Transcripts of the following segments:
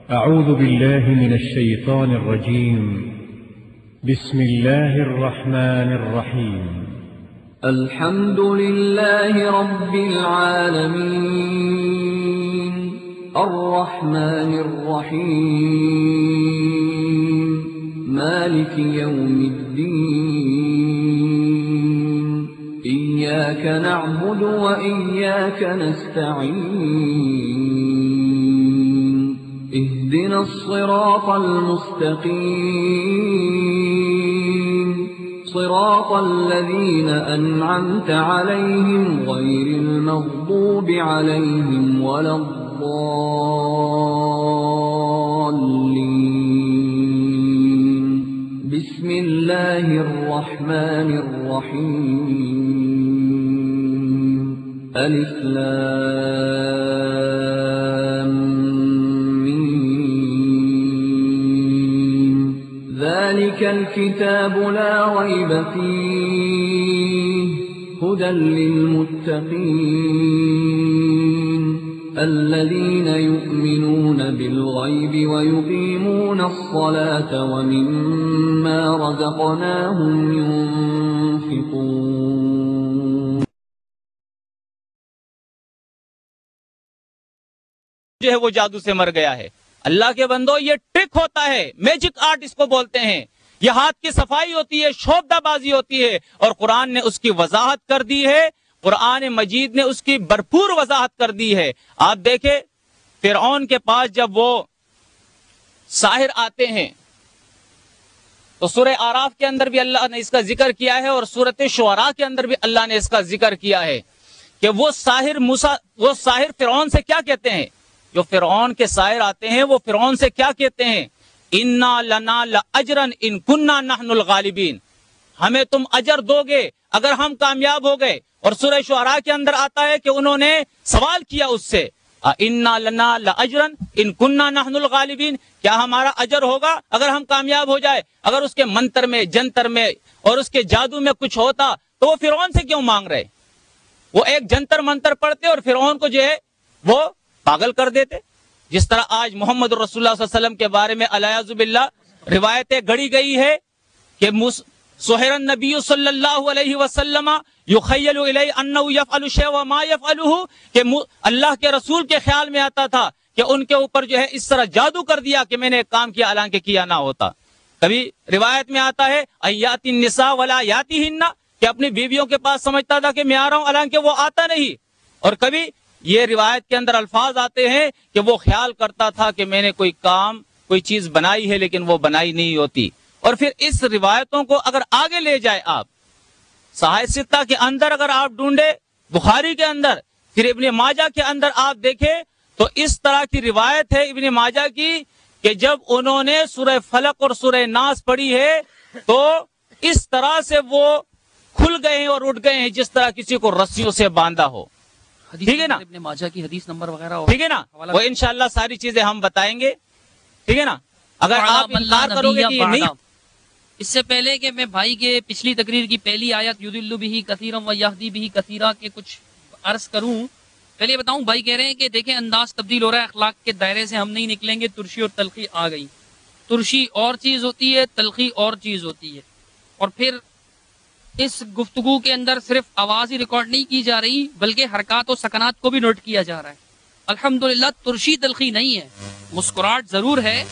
أعوذ بالله من الشيطان الرجيم. بسم الله الرحمن الرحيم. الحمد لله رب العالمين الرحمن الرحيم مالك يوم الدين إياك نعبد وإياك نستعين اهدنا الصراط المستقيم صراط الذين أنعمت عليهم غير المغضوب عليهم ولا الضالين بسم الله الرحمن الرحيم ألف لام ذلك الكتاب لا ريب فيه هدى للمتقين الذين يؤمنون بالغيب ويقيمون الصلاة ومما رزقناهم ينفقون. جو ہے وہ جادو سے مر گیا ہے. اللہ کے بندو یہ ٹرک ہوتا ہے، میجک آرٹ اس کو بولتے ہیں. یہ ہاتھ کی صفائی ہوتی ہے، شوبدہ بازی ہوتی ہے، اور قرآن نے اس کی وضاحت کر دی ہے. قرآن مجید نے اس کی بھرپور وضاحت کر دی ہے. آپ دیکھیں فرعون کے پاس جب وہ ساحر آتے ہیں تو سورہ آراف کے اندر بھی اللہ نے اس کا ذکر کیا ہے، اور سورۃ شعراء کے اندر بھی اللہ نے اس کا ذکر کیا ہے کہ وہ ساحر فرعون سے کیا کہتے ہیں. جو فرعون کے ساحر آتے ہیں وہ فرعون سے کیا کہتے ہیں؟ انا لنا لاجرن ان کننا نحن الغالبین، ہمیں تم اجر دو گے اگر ہم کامیاب ہو گئے. اور سورہ شعراء کے اندر آتا ہے کہ انہوں نے سوال کیا اس سے انا لنا لاجرن ان کننا نحن الغالبین، کیا ہمارا اجر ہوگا اگر ہم کامیاب ہو جائے؟ اگر اس کے منتر میں جنتر میں اور اس کے جادو میں کچھ ہوتا تو وہ فرعون سے کیوں مانگ رہے؟ وہ ایک جنتر منتر پڑھتے اور فرعون کو جو ہے وہ پاگل کر دیتے. جس طرح آج محمد رسول اللہ صلی اللہ علیہ وسلم کے بارے میں الیاذ باللہ روایتیں گڑی گئی ہے کہ سحر النبی صلی اللہ علیہ وسلم یخیل الیہ انہ یفعل شیئا وما یفعلہ، کہ اللہ کے رسول کے خیال میں آتا تھا کہ ان کے اوپر جو ہے اس طرح جادو کر دیا کہ میں نے ایک کام کیا حالانکہ کیا نہ ہوتا. کبھی روایت میں آتا ہے ایاتی النساء ولا یاتیہن، کہ اپنی بیویوں کے پاس سمجھتا تھا کہ میں آ رہا ہوں حالانکہ وہ آتا نہیں. اور کبھی یہ روایت کے اندر الفاظ آتے ہیں کہ وہ خیال کرتا تھا کہ میں نے کوئی کام کوئی چیز بنائی ہے لیکن وہ بنائی نہیں ہوتی. اور پھر اس روایتوں کو اگر آگے لے جائے آپ صحیح ستہ کے اندر اگر آپ ڈھونڈے، بخاری کے اندر، پھر ابن ماجہ کے اندر آپ دیکھیں تو اس طرح کی روایت ہے ابن ماجہ کی کہ جب انہوں نے سورہ فلق اور سورہ ناس پڑھی ہے تو اس طرح سے وہ کھل گئے ہیں اور اٹھ گئے ہیں جس طرح کسی کو رسیوں سے باندھا ہو. ٹھیک ہے نا؟ ابن ماجہ کی حدیث نمبر وغیرہ ٹھیک ہے نا، وہ انشاءاللہ ساری چیزیں ہم بتائیں گے. ٹھیک ہے نا؟ اگر آپ انکار کرو گے کہ یہ نہیں. اس سے پہلے کہ میں بھائی کے پچھلی تقریر کی پہلی آیت یضل بہ کثیرا ویہدی بہ کثیرا کے کچھ عرض کروں، پہلے بتاؤں بھائی کہہ رہے ہیں کہ دیکھیں انداز تبدیل ہو رہا ہے، اخلاق کے دائرے سے ہم نہیں نکلیں گے، ترشی اور تلخی آ گئی. ترشی اور چیز ہوتی ہے، تلخی اور چیز ہوتی ہے. اور پھر اس گفتگو کے اندر صرف آواز ہی ریکارڈ نہیں کی جا رہی بلکہ حرکات و سکنات کو بھی نوٹ کیا جا رہا ہے. الحمدللہ ترشی تلخی نہیں ہے، مسکراہٹ ضرور ہے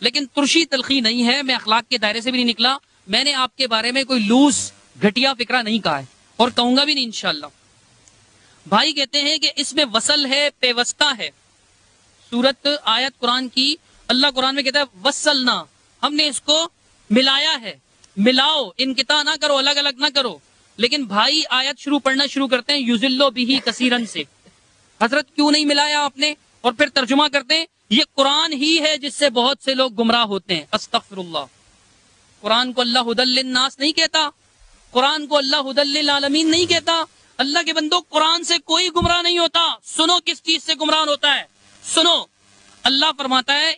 لیکن ترشی تلخی نہیں ہے. میں اخلاق کے دائرے سے بھی نہیں نکلا، میں نے آپ کے بارے میں کوئی لوز گھٹیا فکرہ نہیں کہا ہے اور کہوں گا بھی نہیں انشاءاللہ. بھائی کہتے ہیں کہ اس میں وصل ہے، پیوستہ ہے. سورت آیت قرآن کی اللہ قرآن میں کہتا ہے وصلنا، ہم نے اس کو ملایا ہے. ملاؤ، انقطاع نہ کرو، الگ الگ نہ کرو. لیکن بھائی آیت پڑھنا شروع کرتے ہیں یذل بہ کثیرن سے. حضرت کیوں نہیں ملایا آپ نے؟ اور پھر ترجمہ کرتے ہیں یہ قرآن ہی ہے جس سے بہت سے لوگ گمراہ ہوتے ہیں. استغفر اللہ. قرآن کو اللہ ھدی للناس نہیں کہتا، قرآن کو اللہ ھدی للعالمین نہیں کہتا. اللہ کے بندو قرآن سے کوئی گمراہ نہیں ہوتا. سنو کس چیز سے گمراہ ہوتا ہے، سنو. اللہ فرماتا ہے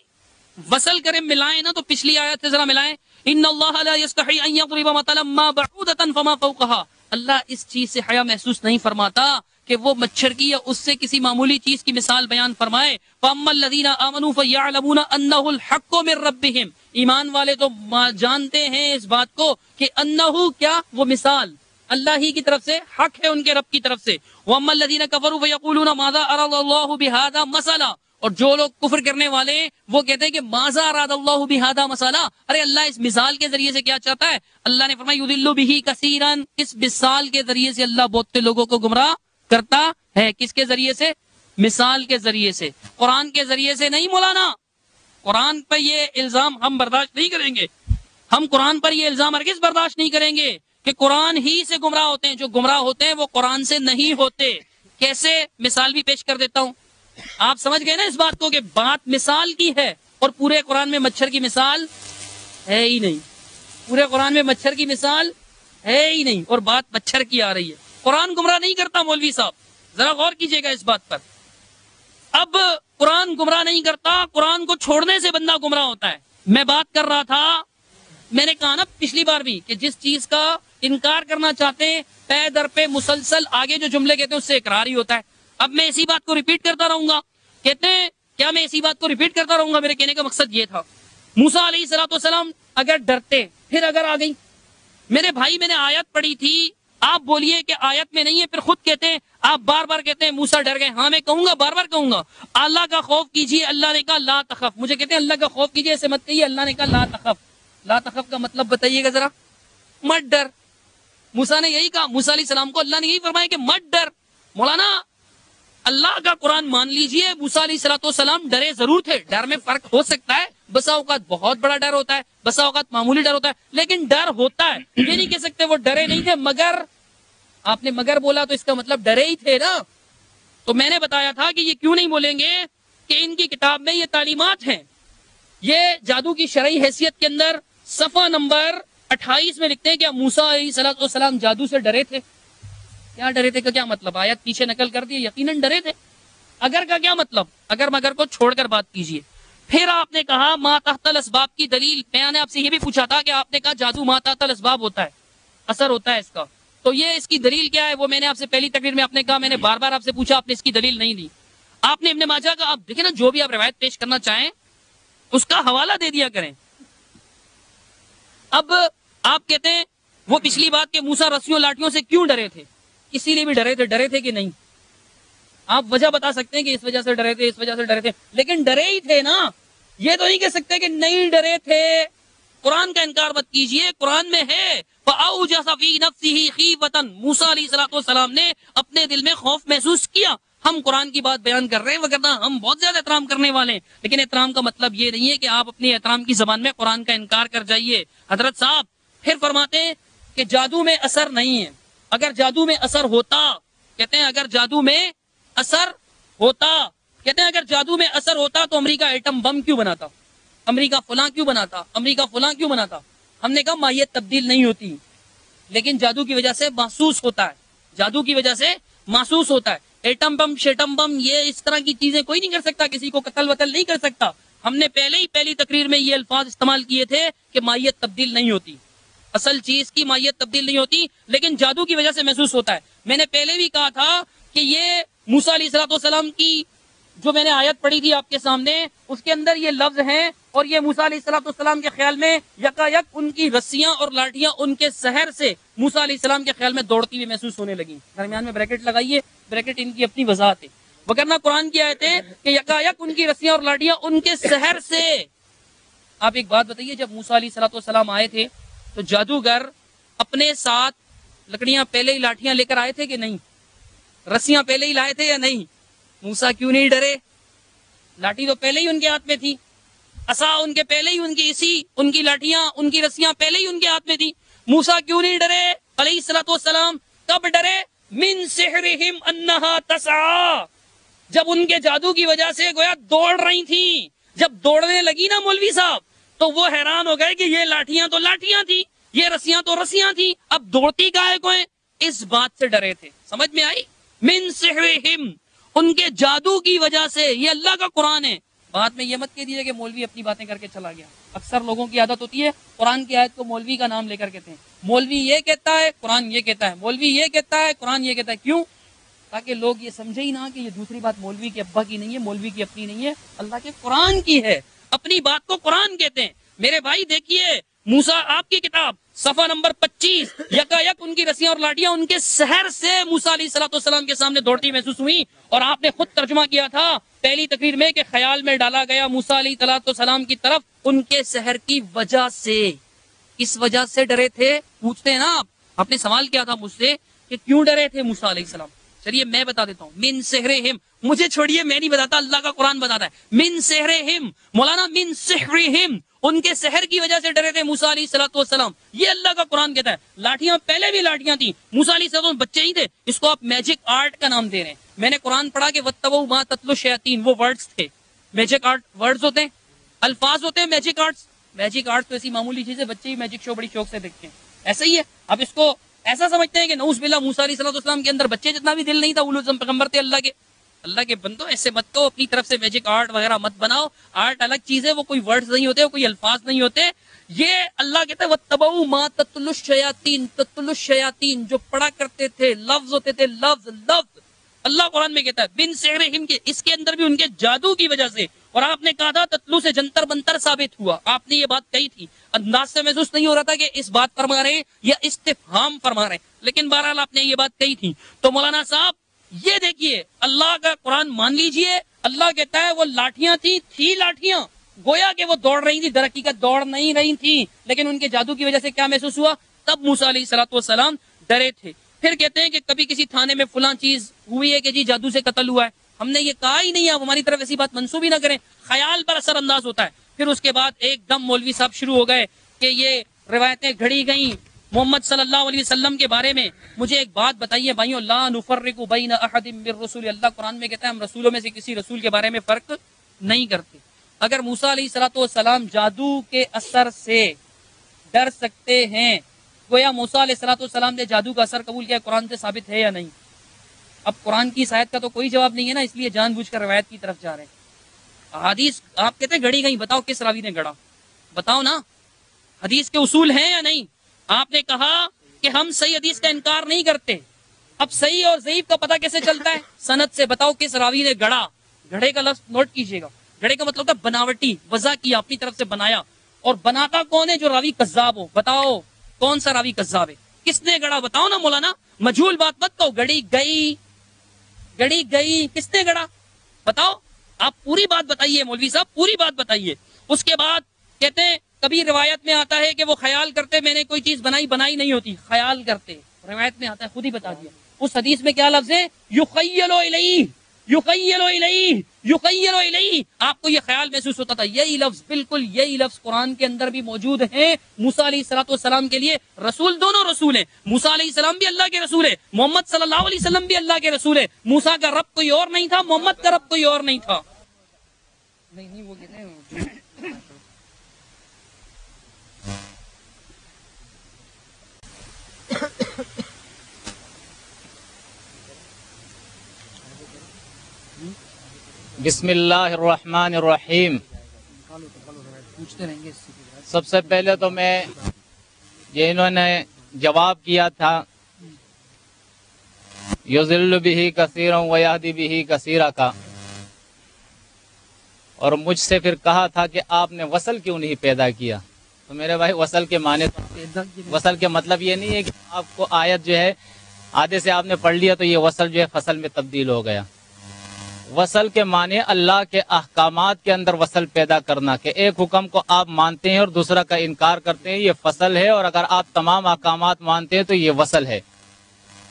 وصل کریں، ملائیں نا تو پچھلی آیت سے ذرا ملائیں. ان اللہ لا یستحی ان یضرب مثلا ما بعودۃ فما فوقها. اللہ اس چیز سے حیا محسوس نہیں فرماتا کہ وہ مچھر کی یا اس سے کسی معمولی چیز کی مثال بیان فرمائے. فَأَمَّا الَّذِينَ آمَنُوا فَيَعْلَمُونَ أَنَّهُ الْحَقُّ مِن رَبِّهِمْ. ایمان والے تو جانتے ہیں اس بات کو کہ انہو کیا، وہ مثال اللہ ہی کی طرف سے حق ہے، ان کے رب کی طرف سے. وَأَمَّا الَّذِينَ كَفَرُوا فَيَقُولُونَ مَاذَا أَرَادَ اللَّهُ بِهَذَا مَثَلًا. اور جو لوگ کفر کرنے والے وہ کہتے ہیں کہ ماذا اراد اللہ بہذا مثلا، ارے اللہ اس مثال کے ذریعے سے کیا چاہتا ہے؟ اللہ نے فرمایا یضل بہ کثیرا، اس مثال کے ذریعے سے اللہ بہت سے لوگوں کو گمراہ کرتا ہے. کس کے ذریعے سے؟ مثال کے ذریعے سے، قرآن کے ذریعے سے نہیں. مولانا قرآن پر یہ الزام ہم برداشت نہیں کریں گے، ہم قرآن پر یہ الزام ہرگز برداشت نہیں کریں گے کہ قرآن ہی سے گمراہ ہوتے ہیں. جو گمراہ ہوتے ہیں وہ قرآن سے نہیں ہوتے. کیسے؟ مثال بھی پیش کر دیتا ہوں. آپ سمجھ گئے نا اس بات کو کہ بات مثال کی ہے، اور پورے قرآن میں مچھر کی مثال ہے ہی نہیں. پورے قرآن میں مچھر کی مثال ہے ہی نہیں، اور بات مچھر کی آ رہی ہے. قرآن گمراہ نہیں کرتا مولوی صاحب، ذرا غور کیجئے گا اس بات پر. اب قرآن گمراہ نہیں کرتا، قرآن کو چھوڑنے سے بندہ گمراہ ہوتا ہے. میں بات کر رہا تھا، میں نے کہا نا پچھلی بار بھی کہ جس چیز کا انکار کرنا چاہتے ہیں پے در پہ مسلسل آگے جو جملے کہتے ہیں اس سے اقرار ہی ہوتا ہے. اب میں اسی بات کو ریپیٹ کرتا رہوں گا. کہتے ہیں کیا میں اسی بات کو ریپیٹ کرتا رہوں گا؟ میرے کہنے کا مقصد یہ تھا، موسیٰ علیہ الصلوۃ والسلام اگر ڈرتے پھر اگر آ گئی. میرے بھائی میں نے آیت پڑھی تھی، آپ بولیے کہ آیت میں نہیں ہے، پھر خود کہتے ہیں، آپ بار بار کہتے ہیں موسیٰ ڈر گئے. ہاں میں کہوں گا، بار بار کہوں گا، اللہ کا خوف کیجیے. اللہ نے کہا لا تخف. مجھے کہتے ہیں اللہ کا خوف کیجیے، ایسے مت کہیے. اللہ نے کہا لا تخف. لا تخف کا مطلب بتائیے گا ذرا. مت ڈر. موسیٰ نے یہی کہا، موسیٰ علیہ السلام کو اللہ نے یہی فرمایا کہ مت ڈر. مولانا اللہ کا قرآن مان لیجئے، موسیٰ علیہ الصلوۃ والسلام ڈرے ضرور تھے. ڈر میں فرق ہو سکتا ہے، بسا اوقات بہت بڑا ڈر ہوتا ہے، بسا اوقات معمولی ڈر ہوتا ہے، لیکن ڈر ہوتا ہے. یہ نہیں کہہ سکتے وہ ڈرے نہیں تھے. مگر آپ نے مگر بولا تو اس کا مطلب ڈرے ہی تھے نا. تو میں نے بتایا تھا کہ یہ کیوں نہیں بولیں گے کہ ان کی کتاب میں یہ تعلیمات ہیں. یہ جادو کی شرعی حیثیت کے اندر صفحہ نمبر 28 میں لکھتے ہیں کہ موسیٰ علیہ الصلوۃ والسلام جادو سے ڈرے تھے. کیا ڈرے تھے کا کیا مطلب؟ آیت پیچھے نقل کر دی، یقیناً ڈرے تھے. اگر کا کیا مطلب؟ اگر مگر کو چھوڑ کر بات کیجئے. پھر آپ نے کہا ما تحت الاسباب کی دلیل. میں نے آپ سے یہ بھی پوچھا تھا کہ آپ نے کہا جادو ما تحت الاسباب ہوتا ہے، اثر ہوتا ہے اس کا، تو یہ اس کی دلیل کیا ہے؟ وہ میں نے آپ سے پہلی تقریر میں آپ نے کہا، میں نے بار بار آپ سے پوچھا، آپ نے اس کی دلیل نہیں دی. آپ نے ابن ماجہ کا، آپ دیکھیں نا، جو بھی آپ روایت پیش کرنا چاہیں اس کا حوالہ دے دیا کریں. اب آپ کہتے ہیں وہ پچھلی بات کہ موسیٰ رسیوں لاٹھیوں سے کیوں ڈرے تھے، اسی لیے بھی ڈرے تھے کہ نہیں؟ آپ وجہ بتا سکتے ہیں کہ اس وجہ سے ڈرے تھے، اس وجہ سے ڈرے تھے، لیکن ڈرے ہی تھے نا. یہ تو نہیں کہہ سکتے کہ نہیں ڈرے تھے. قرآن کا انکار مت کیجئے، قرآن میں ہے فَأَوْجَسَ فِي نَفْسِهِ خِيفَةً. موسیٰ علیہ الصلوۃ والسلام نے اپنے دل میں خوف محسوس کیا. ہم قرآن کی بات بیان کر رہے ہیں، وگرنہ ہم بہت زیادہ احترام کرنے والے ہیں، لیکن احترام کا مطلب یہ نہیں ہے کہ آپ اپنے احترام کی زبان میں قرآن کا انکار کر جائیے. حضرت صاحب پھر فرماتے ہیں کہ جادو میں اثر نہیں ہے. اگر جادو میں اثر ہوتا، کہتے ہیں اگر جادو میں اثر ہوتا، کہتے ہیں اگر جادو میں اثر ہوتا تو امریکہ ایٹم بم کیوں بناتا، امریکہ فلاں کیوں بناتا، امریکہ فلاں کیوں بناتا. ہم نے کہا ماہیت تبدیل نہیں ہوتی، لیکن جادو کی وجہ سے محسوس ہوتا ہے، جادو کی وجہ سے محسوس ہوتا ہے. ایٹم بم شیٹم بم یہ اس طرح کی چیزیں کوئی نہیں کر سکتا، کسی کو قتل وتل نہیں کر سکتا. ہم نے پہلے ہی پہلی تقریر میں یہ الفاظ استعمال کیے تھے کہ ماہیت تبدیل نہیں ہوتی، اصل چیز کی ماہیت تبدیل نہیں ہوتی، لیکن جادو کی وجہ سے محسوس ہوتا ہے. میں نے پہلے بھی کہا تھا کہ یہ موسیٰ علیہ الصلوۃ والسلام کی جو میں نے آیت پڑھی تھی آپ کے سامنے، اس کے اندر یہ لفظ ہیں، اور یہ موسیٰ علیہ الصلوۃ والسلام کے خیال میں یکایک ان کی رسیاں اور لاٹھیاں ان کے سحر سے موسیٰ علیہ السلام کے خیال میں دوڑتی ہوئی محسوس ہونے لگیں. درمیان میں بریکٹ لگائیے، بریکٹ ان کی اپنی وضاحت ہے، وگرنہ قرآن کی آیت ہے کہ یکایک ان کی رسیاں اور لاٹھیاں ان کے سحر سے. آپ ایک بات بتائیے، جب موسیٰ علیہ الصلوۃ والسلام آئے تھے تو جادوگر اپنے ساتھ لکڑیاں پہلے ہی لاٹھیاں لے کر آئے تھے کہ نہیں؟ رسیاں پہلے ہی لائے تھے یا نہیں؟ موسیٰ کیوں نہیں ڈرے؟ لاٹھی تو پہلے ہی ان کے ہاتھ میں تھی، عصا ان کے پہلے ہی ان کی لاٹھیاں، ان کی رسیاں پہلے ہی ان کے ہاتھ میں تھی. موسیٰ کیوں نہیں ڈرے علیہ الصلوۃ والسلام؟ کب ڈرے؟ من سحرہم انہا تسعی، جب ان کے جادو کی وجہ سے گویا دوڑ رہی تھیں. جب دوڑنے لگی نا مولوی صاحب تو وہ حیران ہو گئے کہ یہ لاٹھیاں تو لاٹھیاں تھی، یہ رسیاں تو رسیاں تھی، اب دوڑتی کائے کو ہیں؟ اس بات سے ڈرے تھے. سمجھ میں آئی؟ من سحرہم، ان کے جادو کی وجہ سے. یہ اللہ کا قرآن ہے. بعد میں یہ مت کہہ دیجیے کہ مولوی اپنی باتیں کر کے چلا گیا. اکثر لوگوں کی عادت ہوتی ہے قرآن کی آیت کو مولوی کا نام لے کر کہتے ہیں، مولوی یہ کہتا ہے قرآن یہ کہتا ہے، مولوی یہ کہتا ہے قرآن یہ کہتا ہے. کیوں؟ تاکہ لوگ یہ سمجھے ہی نہ کہ یہ دوسری بات مولوی کے ابا کی نہیں ہے، مولوی کی اپنی نہیں ہے، اللہ کے قرآن کی ہے. اپنی بات کو قرآن کہتے ہیں. میرے بھائی دیکھیے موسیٰ آپ کی کتاب صفحہ نمبر 25، یکایک ان کی رسیاں اور لاٹیاں ان کے سحر سے موسیٰ علیہ السلام کے سامنے دوڑتی محسوس ہوئی، اور آپ نے خود ترجمہ کیا تھا پہلی تقریر میں کہ خیال میں ڈالا گیا موسیٰ علیہ السلام کی طرف ان کے سحر کی وجہ سے. اس وجہ سے ڈرے تھے؟ پوچھتے ہیں نا آپ نے سوال کیا تھا مجھ سے کہ کیوں ڈرے تھے موسیٰ علیہ السلام. چلیے میں بتا دیتا ہوں. من سحرہم، مجھے چھوڑیے میں نہیں بتاتا، اللہ کا قرآن بتاتا ہے. من سحرہم مولانا، من سحرہم، ان کے سحر کی وجہ سے ڈرے تھے موسیٰ علیہ السلام. یہ اللہ کا قرآن کہتا ہے. لاٹیاں پہلے بھی لاٹیاں تھیں، موسیٰ علیہ السلام بچے ہی تھے. اس کو آپ میجک آرٹ کا نام دے رہے ہیں. میں نے قرآن پڑھا کہ وَاتَّبَعُوا مَا تَتْلُو الشَّيَاطِينُ، وہ ورڈز تھے. میجک آرٹ ورڈز ہوتے ہیں، الفاظ ہوتے ہیں. میجک آرٹس، میجک آرٹ تو ایسی معمولی چیز ہے، بچے ہی میجک شو بڑی شوق سے دیکھتے ہیں. ایسا ہی ہے. اب اس کو ایسا سمجھتے ہیں کہ نعوذ باللہ موسیٰ علیہ السلام کے اندر بچے جتنا بھی دل نہیں تھا، وہ پیغمبر تھے اللہ کے. اللہ کے بندو ایسے مت کو اپنی طرف سے میجک آرٹ وغیرہ مت بناؤ. آرٹ الگ چیز ہے، وہ کوئی ورڈز نہیں ہوتے، وہ کوئی الفاظ نہیں ہوتے. یہ اللہ کہتا ہے وَاتَّبَعُوا مَا تَتْلُو الشَّيَاطِينُ، تَتْلُو الشَّيَاطِينُ جو پڑھا کرتے تھے، لفظ ہوتے تھے، لفظ. اللہ قرآن میں کہتا ہے بن سحرہم کے، اس کے اندر بھی ان کے جادو کی وجہ سے. اور آپ نے کہا تھا تتلو سے جنتر بنتر ثابت ہوا. آپ نے یہ بات کہی تھی. انداز سے محسوس نہیں ہو رہا تھا کہ اس بات فرما رہے ہیں یا استفہام فرما رہے ہیں، لیکن بہرحال آپ نے یہ بات کہی تھی. تو مولانا صاحب یہ دیکھیے اللہ کا قرآن مان لیجئے. اللہ کہتا ہے وہ لاٹیاں تھی لاٹیاں، گویا کہ وہ دوڑ رہی تھی، در حقیقت دوڑ نہیں رہی تھی، لیکن ان کے جادو کی وجہ سے کیا محسوس ہوا؟ تب موسیٰ علیہ السلام ڈرے تھے. پھر کہتے ہیں کہ کبھی کسی تھانے میں فلاں چیز ہوئی ہے کہ جی جادو سے قتل ہوا ہے، ہم نے یہ کہا ہی نہیں، آپ ہماری طرف ایسی بات منسوب ہی نہ کریں. خیال پر اثر انداز ہوتا ہے. پھر اس کے بعد ایک دم مولوی صاحب شروع ہو گئے کہ یہ روایتیں گھڑی گئیں محمد صلی اللہ علیہ وسلم کے بارے میں. مجھے ایک بات بتائیے بھائیوں، لا نفرق بین احد من الرسل، اللہ قرآن میں کہتا ہے ہم رسولوں میں سے کسی رسول کے بارے میں فرق نہیں کرتے. اگر موسیٰ علیہ السلام جادو کے اثر سے ڈر سکتے ہیں، گویا موسیٰ علیہ السلام نے جادو کا اثر قبول کیا، قرآن سے ثابت ہے یا نہیں؟ اب قرآن کی آیت کا تو کوئی جواب نہیں ہے نا، اس لیے جان بوجھ کر روایت کی طرف جا رہے ہیں. حدیث آپ کہتے ہیں گھڑی گئی، بتاؤ کس راوی نے گڑا؟ بتاؤ نا. حدیث کے اصول ہیں یا نہیں؟ آپ نے کہا کہ ہم صحیح حدیث کا انکار نہیں کرتے. اب صحیح اور ضعیف کا پتہ کیسے چلتا ہے؟ سند سے. بتاؤ کس راوی نے گڑا؟ گھڑے کا لفظ نوٹ کیجئے گا. گھڑے کا مطلب ہوتا ہے بناوٹی، وضع کیا، اپنی طرف سے بنایا. اور بناتا کون ہے؟ جو راوی کذاب ہو. بتاؤ کون سا راوی کذاب ہے؟ کس نے گڑا؟ بتاؤ نا مولانا. مجھول بات مت کہو. گڑی گئی، کس نے گڑا؟ بتاؤ. آپ پوری بات بتائیے مولوی صاحب، پوری بات بتائیے. اس کے بعد کہتے ہیں کبھی روایت میں آتا ہے کہ وہ خیال کرتے میں نے کوئی چیز بنائی نہیں ہوتی، خیال کرتے. روایت میں آتا ہے، خود ہی بتا دیا. اس حدیث میں کیا لفظ ہے؟ یخیل الیہ. آپ کو یہ خیال محسوس ہوتا تھا. یہی لفظ، بالکل یہی لفظ قرآن کے اندر بھی موجود ہے. موسیٰ علیہ السلام کے لیے رسول، دونوں رسول ہیں. موسیٰ علیہ السلام بھی اللہ کے رسول ہے، محمد صلی اللہ علیہ وسلم بھی اللہ کے رسول ہے. موسیٰ کا رب کوئی اور نہیں تھا، محمد کا رب کوئی اور نہیں تھا. نہیں وہ کہتے ہیں بسم اللہ الرحمن الرحیم. سب سے پہلے تو میں یہ انہوں نے جواب کیا تھا یضل بہ کثیرا ویہدی بہ کثیرا کا، اور مجھ سے پھر کہا تھا کہ آپ نے وصل کیوں نہیں پیدا کیا. تو میرے بھائی وصل کے معنی، وصل کے مطلب یہ نہیں ہے کہ آپ کو آیت جو ہے آدھے سے آپ نے پڑھ لیا تو یہ وصل جو ہے فصل میں تبدیل ہو گیا. وصل کے معنی اللہ کے احکامات کے اندر وصل پیدا کرنا، کہ ایک حکم کو آپ مانتے ہیں اور دوسرا کا انکار کرتے ہیں، یہ فصل ہے. اور اگر آپ تمام احکامات مانتے ہیں تو یہ وصل ہے.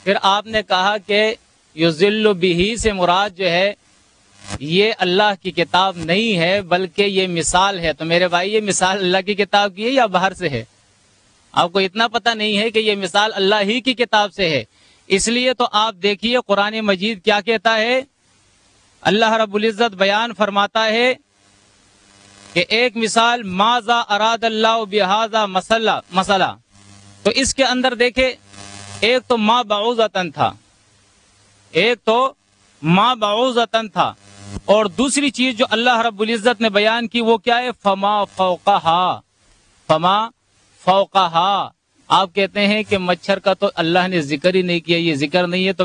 پھر آپ نے کہا کہ یضل بہ سے مراد جو ہے یہ اللہ کی کتاب نہیں ہے بلکہ یہ مثال ہے. تو میرے بھائی یہ مثال اللہ کی کتاب کی ہے یا باہر سے ہے؟ آپ کو اتنا پتہ نہیں ہے کہ یہ مثال اللہ ہی کی کتاب سے ہے. اس لیے تو آپ دیکھیے قرآن مجید کیا کہتا ہے. اللہ رب العزت بیان فرماتا ہے کہ ایک مثال ماذا اراد اللہ بہذا مسئلہ. تو اس کے اندر دیکھیں ایک تو ما بعوضتن تھا، ایک تو ما بعوضتن تھا، اور دوسری چیز جو اللہ رب العزت نے بیان کی وہ کیا ہے؟ فما فوقہا. فما فوقہا. آپ کہتے ہیں کہ مچھر کا تو اللہ نے ذکر ہی نہیں کیا، یہ ذکر نہیں ہے تو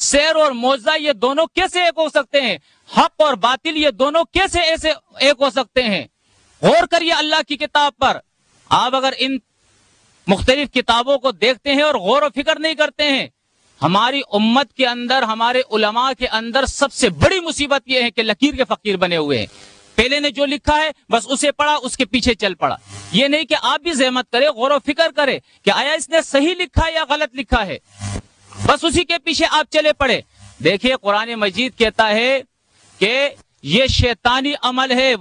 سحر اور معجزہ یہ دونوں کیسے ایک ہو سکتے ہیں؟ حق اور باطل یہ دونوں کیسے ایسے ایک ہو سکتے ہیں؟ غور کریے اللہ کی کتاب پر. آپ اگر ان مختلف کتابوں کو دیکھتے ہیں اور غور و فکر نہیں کرتے ہیں، ہماری امت کے اندر، ہمارے علماء کے اندر سب سے بڑی مصیبت یہ ہے کہ لکیر کے فقیر بنے ہوئے ہیں. پہلے نے جو لکھا ہے بس اسے پڑھا، اس کے پیچھے چل پڑا. یہ نہیں کہ آپ بھی زحمت کرے، غور و فکر کرے کہ آیا اس نے صحیح لکھا ہے یا غلط لکھا ہے، بس اسی کے پیچھے آپ چلے پڑے. دیکھیے قرآن مجید کہتا ہے کہ یہ شیطانی عمل ہے.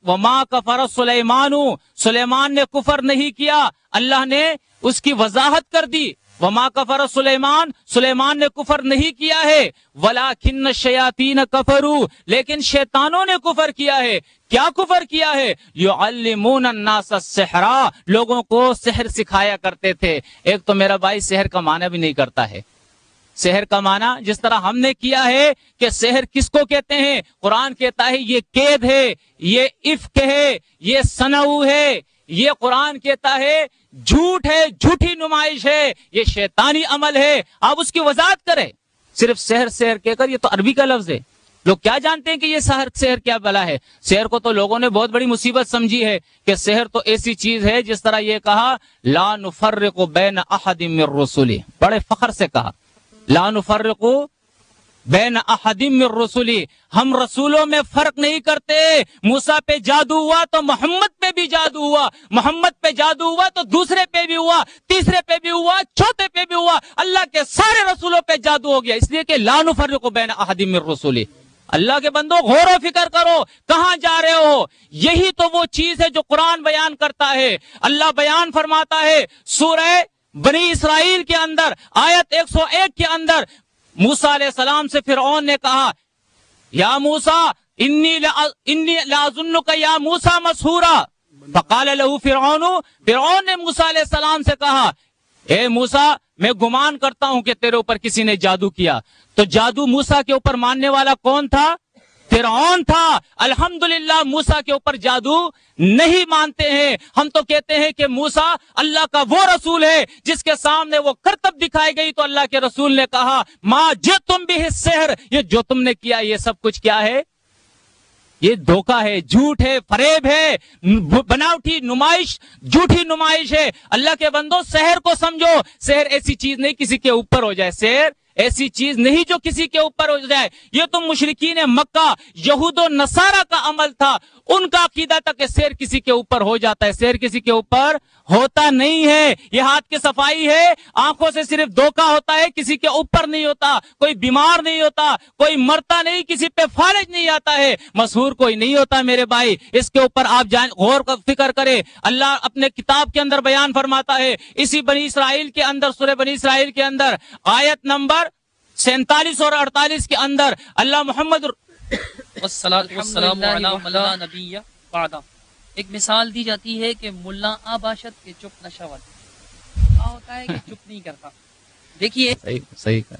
وما کفر سلیمان، سلیمان نے کفر نہیں کیا. اللہ نے اس کی وضاحت کر دی. وما کفر سلیمان، سلیمان نے کفر نہیں کیا ہے. ولکن الشیاطین کفروا، لیکن شیطانوں نے کفر کیا ہے. کیا کفر کیا ہے؟ یعلمون الناس السحر، لوگوں کو سحر سکھایا کرتے تھے. ایک تو میرا بھائی سحر کا معنی بھی نہیں کرتا ہے. سحر کا معنی جس طرح ہم نے کیا ہے کہ سحر کس کو کہتے ہیں؟ قرآن کہتا ہے یہ قید ہے، یہ افک ہے، یہ صنعو ہے. یہ قرآن کہتا ہے جھوٹ ہے، جھوٹی نمائش ہے، یہ شیطانی عمل ہے. آپ اس کی وضاحت کریں. صرف سحر کہہ کر، یہ تو عربی کا لفظ ہے. لوگ کیا جانتے ہیں کہ یہ سحر کیا بلا ہے؟ سحر کو تو لوگوں نے بہت بڑی مصیبت سمجھی ہے کہ سحر تو ایسی چیز ہے جس طرح یہ کہا لا نفرق بین احد من رسلی، بڑے فخر سے کہا لا نفرق بین احد من رسلی، ہم رسولوں میں فرق نہیں کرتے. موسیٰ پہ جادو ہوا تو محمد پہ بھی جادو ہوا، محمد پہ جادو ہوا تو دوسرے پہ بھی ہوا، تیسرے پہ بھی ہوا، چوتھے پہ بھی ہوا. اللہ کے سارے رسولوں پہ جادو ہو گیا، اس لیے کہ لا نفرق بین احد من رسلی. اللہ کے بندو غور و فکر کرو، کہاں جا رہے ہو؟ یہی تو وہ چیز ہے جو قرآن بیان کرتا ہے. اللہ بیان فرماتا ہے سورہ بنی اسرائیل کے اندر آیت 101 کے اندر، موسیٰ علیہ السلام سے فرعون نے کہا یا موسیٰ انی لاظنک یا موسیٰ مسحورا، فقال له فرعون نے موسیٰ علیہ السلام سے کہا اے موسیٰ میں گمان کرتا ہوں کہ تیرے اوپر کسی نے جادو کیا. تو جادو موسیٰ کے اوپر ماننے والا کون تھا؟ فرعون تھا. الحمدللہ موسیٰ کے اوپر جادو نہیں مانتے ہیں. ہم تو کہتے ہیں کہ موسیٰ اللہ کا وہ رسول ہے جس کے سامنے وہ کرتب دکھائی گئی تو اللہ کے رسول نے کہا ما جئتم بہ السحر، یہ جو تم نے کیا یہ سب کچھ کیا ہے؟ یہ دھوکہ ہے، جھوٹ ہے، فریب ہے، بناوٹی نمائش، جھوٹی نمائش ہے. اللہ کے بندو سحر کو سمجھو. سحر ایسی چیز نہیں کسی کے اوپر ہو جائے، سحر ایسی چیز نہیں جو کسی کے اوپر ہو جائے. یہ تو مشرکین مکہ، یہود و نصارہ کا عمل تھا. ان کا عقیدہ تھا کہ سحر کسی کے اوپر ہو جاتا ہے. سحر کسی کے اوپر ہوتا نہیں ہے. یہ ہاتھ کی صفائی ہے، آنکھوں سے صرف دھوکہ ہوتا ہے، کسی کے اوپر نہیں ہوتا. کوئی بیمار نہیں ہوتا، کوئی مرتا نہیں، کسی پہ فالج نہیں آتا ہے. مسحور کوئی نہیں ہوتا میرے بھائی. اس کے اوپر آپ غور کا فکر کریں. اللہ اپنے کتاب کے اندر بیان فرماتا ہے اسی بنی اسرائیل کے اندر، سورہ بنی اسرائیل کے اندر آیت نمبر 47 اور 48 کے اندر اللہ محمد والسلام علی من لا نبی بعد، ایک مثال دی جاتی ہے کہ ملا آباشد کے چپ نشاوت. کیا ہوتا ہے کہ چپ نہیں کرتا. دیکھیے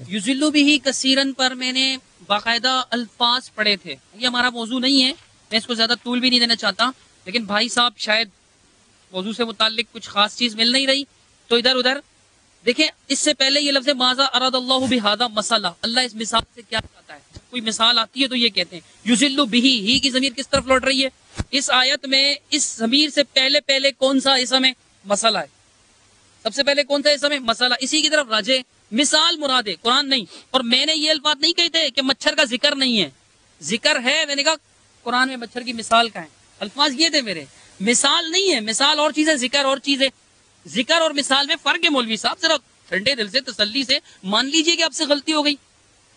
یذل بہ کثیرن پر میں نے باقاعدہ الفاظ پڑھے تھے. یہ ہمارا موضوع نہیں ہے، میں اس کو زیادہ طول بھی نہیں دینا چاہتا، لیکن بھائی صاحب شاید موضوع سے متعلق کچھ خاص چیز مل نہیں رہی تو ادھر ادھر دیکھیں. اس سے پہلے یہ لفظ ماذا اراد اللہ بہذا مسئلہ، اللہ اس مثال سے کیا چاہتا ہے. کوئی مثال آتی ہے تو یہ کہتے ہیں یذل بہ، ہی کی ضمیر کس طرف لوٹ رہی ہے؟ اس آیت میں اس ضمیر سے پہلے کون سا اسم ہے؟ مسئلہ ہے. سب سے پہلے کون سا اسم ہے؟ مسئلہ. اسی کی طرف راجع مثال مراد ہے، قرآن نہیں. اور میں نے یہ الفاظ نہیں کہتے کہ مچھر کا ذکر نہیں ہے، ذکر ہے. میں نے کہا قرآن میں مچھر کی مثال کا ہے، الفاظ یہ تھے میرے. مثال نہیں ہے، مثال اور چیز ہے، ذکر اور چیز ہے. ذکر اور مثال میں فرق ہے. مولوی صاحب ذرا ٹھنڈے دل سے تسلی سے مان لیجئے کہ آپ سے غلطی ہو گئی.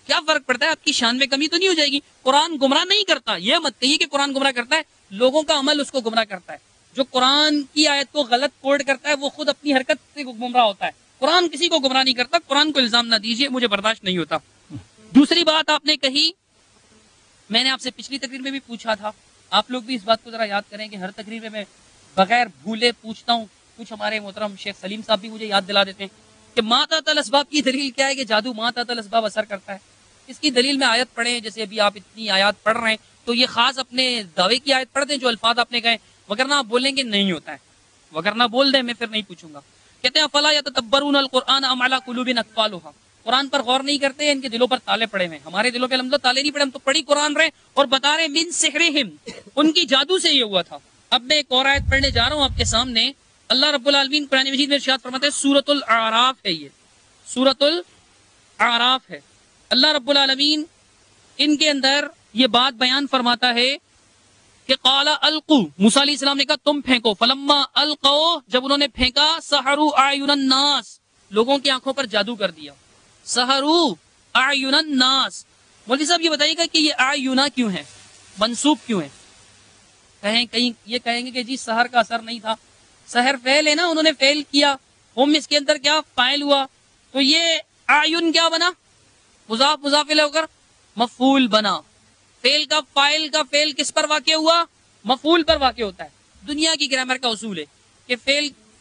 کیا فرق پڑتا ہے؟ آپ کی شان میں کمی تو نہیں ہو جائے گی. قرآن گمراہ نہیں کرتا، یہ مت کہیے کہ قرآن گمراہ کرتا ہے. لوگوں کا عمل اس کو گمراہ کرتا ہے. جو قرآن کی آیت کو غلط کوڈ کرتا ہے وہ خود اپنی حرکت سے گمراہ ہوتا ہے. قرآن کسی کو گمراہ نہیں کرتا. قرآن کو الزام نہ دیجئے، مجھے برداشت نہیں ہوتا. دوسری بات آپ نے کہی، میں نے آپ سے پچھلی تقریر میں بھی پوچھا تھا، آپ لوگ بھی اس بات کو ذرا یاد کریں کہ ہر تقریر میں بغیر بھولے پوچھتا ہوں. کچھ ہمارے محترم شیخ سلیم صاحب بھی مجھے یاد دلا دیتے ہیں کہ ما تحت الاسباب کی دلیل کیا ہے کہ جادو ما تحت الاسباب اثر کرتا ہے. اس کی دلیل میں آیت پڑھیں، جیسے ابھی آپ اتنی آیات پڑھ رہے ہیں تو یہ خاص اپنے دعوے کی آیت پڑھ دیں جو الفاظ آپ نے کہے، وگرنہ آپ بولیں گے نہیں ہوتا ہے، وگرنہ بول دیں میں پھر نہیں پوچھوں گا. کہتے ہیں فلا یتدبرون القرآن ام علی قلوب اقفالها، قرآن پر غور نہیں کرتے، ان کے دلوں پر تالے پڑے ہوئے ہیں. ہمارے دلوں پہ الحمدللہ تالے نہیں پڑے، ہم تو پڑھی قرآن رہے اور بتا رہے من سحرہم، ان کی جادو سے یہ ہوا تھا. اب میں ایک اور آیت پڑھنے جا رہا ہوں آپ کے سامنے. اللہ رب العالمین قرآن مجید میں ارشاد فرماتے ہیں، سورۃ الاعراف ہے، یہ سورۃ الاعراف ہے. اللہ رب العالمین ان کے اندر یہ بات بیان فرماتا ہے کہ قال القوا، موسیٰ علیہ السلام نے کہا تم پھینکو. فلما القوا، جب انہوں نے پھینکا، سحروا اعین الناس، لوگوں کی آنکھوں پر جادو کر دیا. سحروا اعین الناس. مولوی صاحب یہ بتائیے گا کہ یہ اعینا کیوں ہے، منصوب کیوں ہے؟ کہیں یہ کہیں گے کہ جی سحر کا اثر نہیں تھا. سحر فعل ہے نا، انہوں نے فعل کیا، ہم اس کے اندر کیا فاعل ہوا، تو یہ اعین کیا بنا، مضاف مضاف الیہ ہو کر مفعول بنا. فعل کا فعل کس پر واقع ہوا، مفعول پر واقع ہوتا ہے. دنیا کی گرامر کا اصول ہے کہ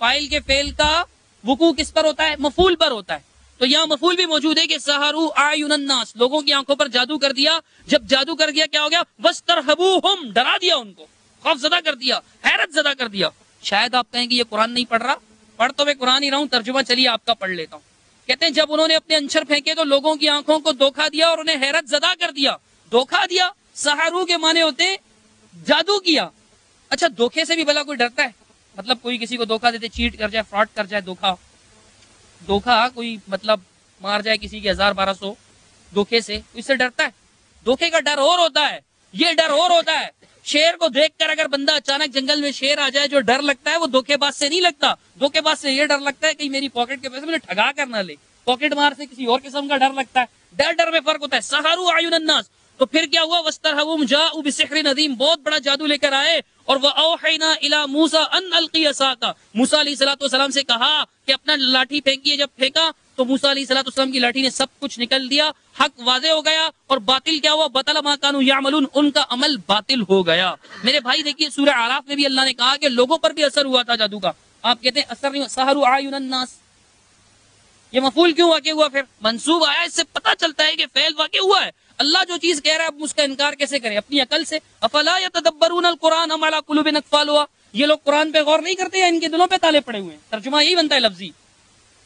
فاعل کے فعل کا وقوع کس پر ہوتا ہے، مفعول پر ہوتا ہے. تو یہاں مفعول بھی موجود ہے کہ سحروا اعین الناس، لوگوں کی آنکھوں پر جادو کر دیا. جب جادو کر دیا کیا ہو گیا، واسترهبوهم، ڈرا دیا ان کو، خوف زدہ کر دیا، حیرت زدہ کر دیا. شاید آپ کہیں کہ یہ قرآن نہیں پڑھ رہا، پڑھ تو میں قرآن ہی رہا ہوں، ترجمہ چلیے آپ کا پڑھ لیتا ہوں. کہتے ہیں جب انہوں نے اپنے انچر پھینکے تو لوگوں کی آنکھوں کو دھوکہ دیا اور انہیں حیرت زدہ کر دیا. دھوکہ دیا، سحرو کے معنی ہوتے ہیں جادو کیا. اچھا دھوکے سے بھی بھلا کوئی ڈرتا ہے؟ مطلب کوئی کسی کو دھوکہ دیتے، چیٹ کر جائے، فراڈ کر جائے، دھوکہ کوئی مطلب مار جائے کسی کے 1000-1200 دھوکے سے، اس سے ڈرتا ہے؟ دھوکے کا ڈر اور ہوتا ہے، یہ ڈر اور ہوتا ہے. شیر کو دیکھ کر اگر بندہ اچانک جنگل میں شیر آ جائے، جو ڈر لگتا ہے وہ دھوکے باز سے نہیں لگتا. دھوکے باز سے یہ ڈر لگتا ہے کہ میری پاکٹ کے پیسے مجھے ٹھگا کر نہ لے. پاکٹ مار سے کسی اور قسم کا ڈر لگتا ہے. ڈر میں فرق ہوتا ہے. سحروا اعین الناس، تو پھر کیا ہوا، واسترهبوهم جاءوا بسحر عظیم، بہت بڑا جادو لے کر آئے. اور وَأَوْحَيْنَا إِلَى مُوسَىٰ أَنْ أَلْقِ عَصَاكَ، موسیٰ علیہ السلام سے کہا کہ اپنا لاٹھی پھینکیے. جب پھینکا تو موسیٰ علیہ السلام کی لاٹھی نے سب کچھ نکل دیا، حق واضح ہو گیا. اور باطل کیا ہوا، بطل ما كانوا يعملون، ان کا عمل باطل ہو گیا. میرے بھائی دیکھیے سورہ اعراف میں بھی اللہ نے کہا کہ لوگوں پر بھی اثر ہوا تھا جادو کا. آپ کہتے ہیں اثر نہیں، سحروا اعین الناس، یہ مفعول کیوں واقع ہوا، پھر منصوب آیا، اس سے پتہ چلتا ہے کہ فعل واقع ہوا ہے. اللہ جو چیز کہہ رہا ہے اب اس کا انکار کیسے کرے، اپنی عقل سے. افلا يتدبرون القرآن ام علی قلوب اقفالها، یہ لوگ قرآن پہ غور نہیں کرتے یا ان کے دلوں پہ تالے پڑے ہوئے ہیں؟ ترجمہ یہی بنتا ہے، لفظی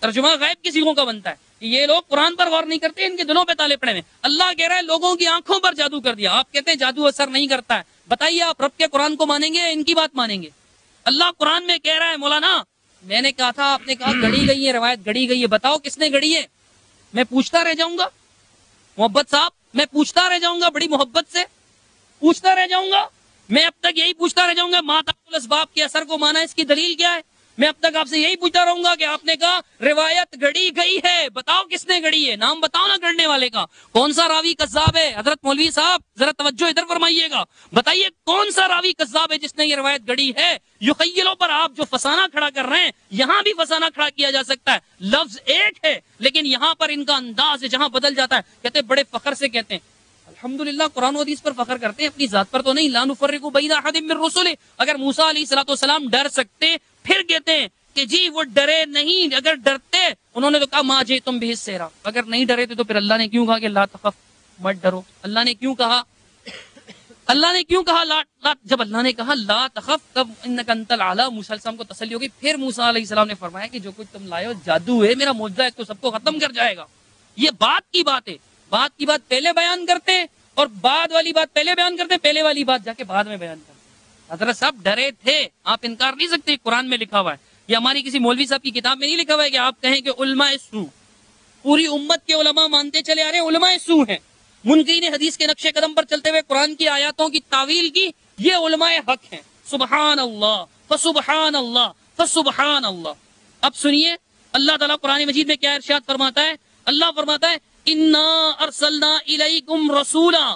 ترجمہ غائب کی صیغوں کا بنتا ہے کہ یہ لوگ قرآن پر غور نہیں کرتے، ان کے دلوں پہ تالے پڑے ہوئے ہیں. اللہ کہہ رہا ہے لوگوں کی آنکھوں پر جادو کر دیا. آپ کہتے ہیں جادو اثر نہیں کرتا ہے. بتائیے آپ رب کے قرآن کو مانیں گے یا ان کی بات مانیں گے؟ اللہ قرآن میں کہہ رہا ہے، مولانا میں نے کہا تھا، آپ نے کہا گڑی گئی ہے، روایت گڑی گئی ہے، بتاؤ کس نے گڑی ہے؟ میں پوچھتا رہ جاؤں گا محبت صاحب، میں پوچھتا رہ جاؤں گا، بڑی محبت سے پوچھتا رہ جاؤں گا. میں اب تک یہی پوچھتا رہ جاؤں گا، ماتعلق الاسباب کے اثر کو مانا، اس کی دلیل کیا ہے؟ میں اب تک آپ سے یہی پوچھتا رہوں گا کہ آپ نے کہا روایت گڑی گئی ہے، بتاؤ کس نے گڑی ہے، نام بتاؤ نا گڑنے والے کا، کون سا راوی کذاب ہے؟ حضرت مولوی صاحب ذرا توجہ ادھر فرمائیے گا، بتائیے کون سا راوی کذاب ہے جس نے یہ روایت گڑی ہے؟ یخیلوں پر آپ جو فسانہ کھڑا کر رہے ہیں، یہاں بھی فسانہ کھڑا کیا جا سکتا ہے، لفظ ایک ہے لیکن یہاں پر ان کا انداز ہے جہاں بدل جاتا ہے. کہتے ہیں بڑے فخر سے کہتے ہیں الحمدللہ قرآن و حدیث پر فخر کرتے ہیں، اپنی ذات پر تو نہیں. لا نفرق بین احد من رسلہ، اگر موسیٰ علیہ السلام ڈر سکتے پھر کہتے ہیں کہ جی وہ ڈرے نہیں. اگر ڈرتے انہوں نے تو کہا ما جئتم بہ السحر، اگر نہیں ڈرے تھے تو پھر اللہ نے کیوں کہا کہ لا تخف، مت ڈرو؟ اللہ نے کیوں کہا لا جب اللہ نے کہا لا تخف تب انک انت الاعلی، موسیٰ علیہ السلام کو تسلی ہوگی. پھر موسیٰ علیہ السلام نے فرمایا کہ جو کچھ تم لائے ہو جادو ہے، میرا معجزہ ہے تو سب کو ختم کر جائے گا. یہ بات کی بات ہے، بات کی بات پہلے بیان کرتے ہیں اور بعد والی بات پہلے بیان کرتے ہیں، پہلے والی بات جا کے بعد میں بیان کرتے ہیں. حضرت صاحب ڈرے تھے، آپ انکار نہیں سکتے، قرآن میں لکھا ہوا ہے. یہ ہماری کسی مولوی صاحب کی کتاب میں نہیں لکھا ہوا ہے کہ آپ کہیں کہ علماء سو، پوری امت کے علماء مانتے چلے آ رہے ہیں علماء سو ہیں، منکرین حدیث کے نقش قدم پر چلتے ہوئے قرآن کی آیاتوں کی تعویل کی، یہ علماء حق ہیں. سبحان اللہ فسبحان اللہ فسبحان اللہ. اب سنیے اللہ تعالیٰ قرآن مجید میں کیا ارشاد فرماتا ہے. اللہ فرماتا ہے انا ارسلنا الیکم رسولا،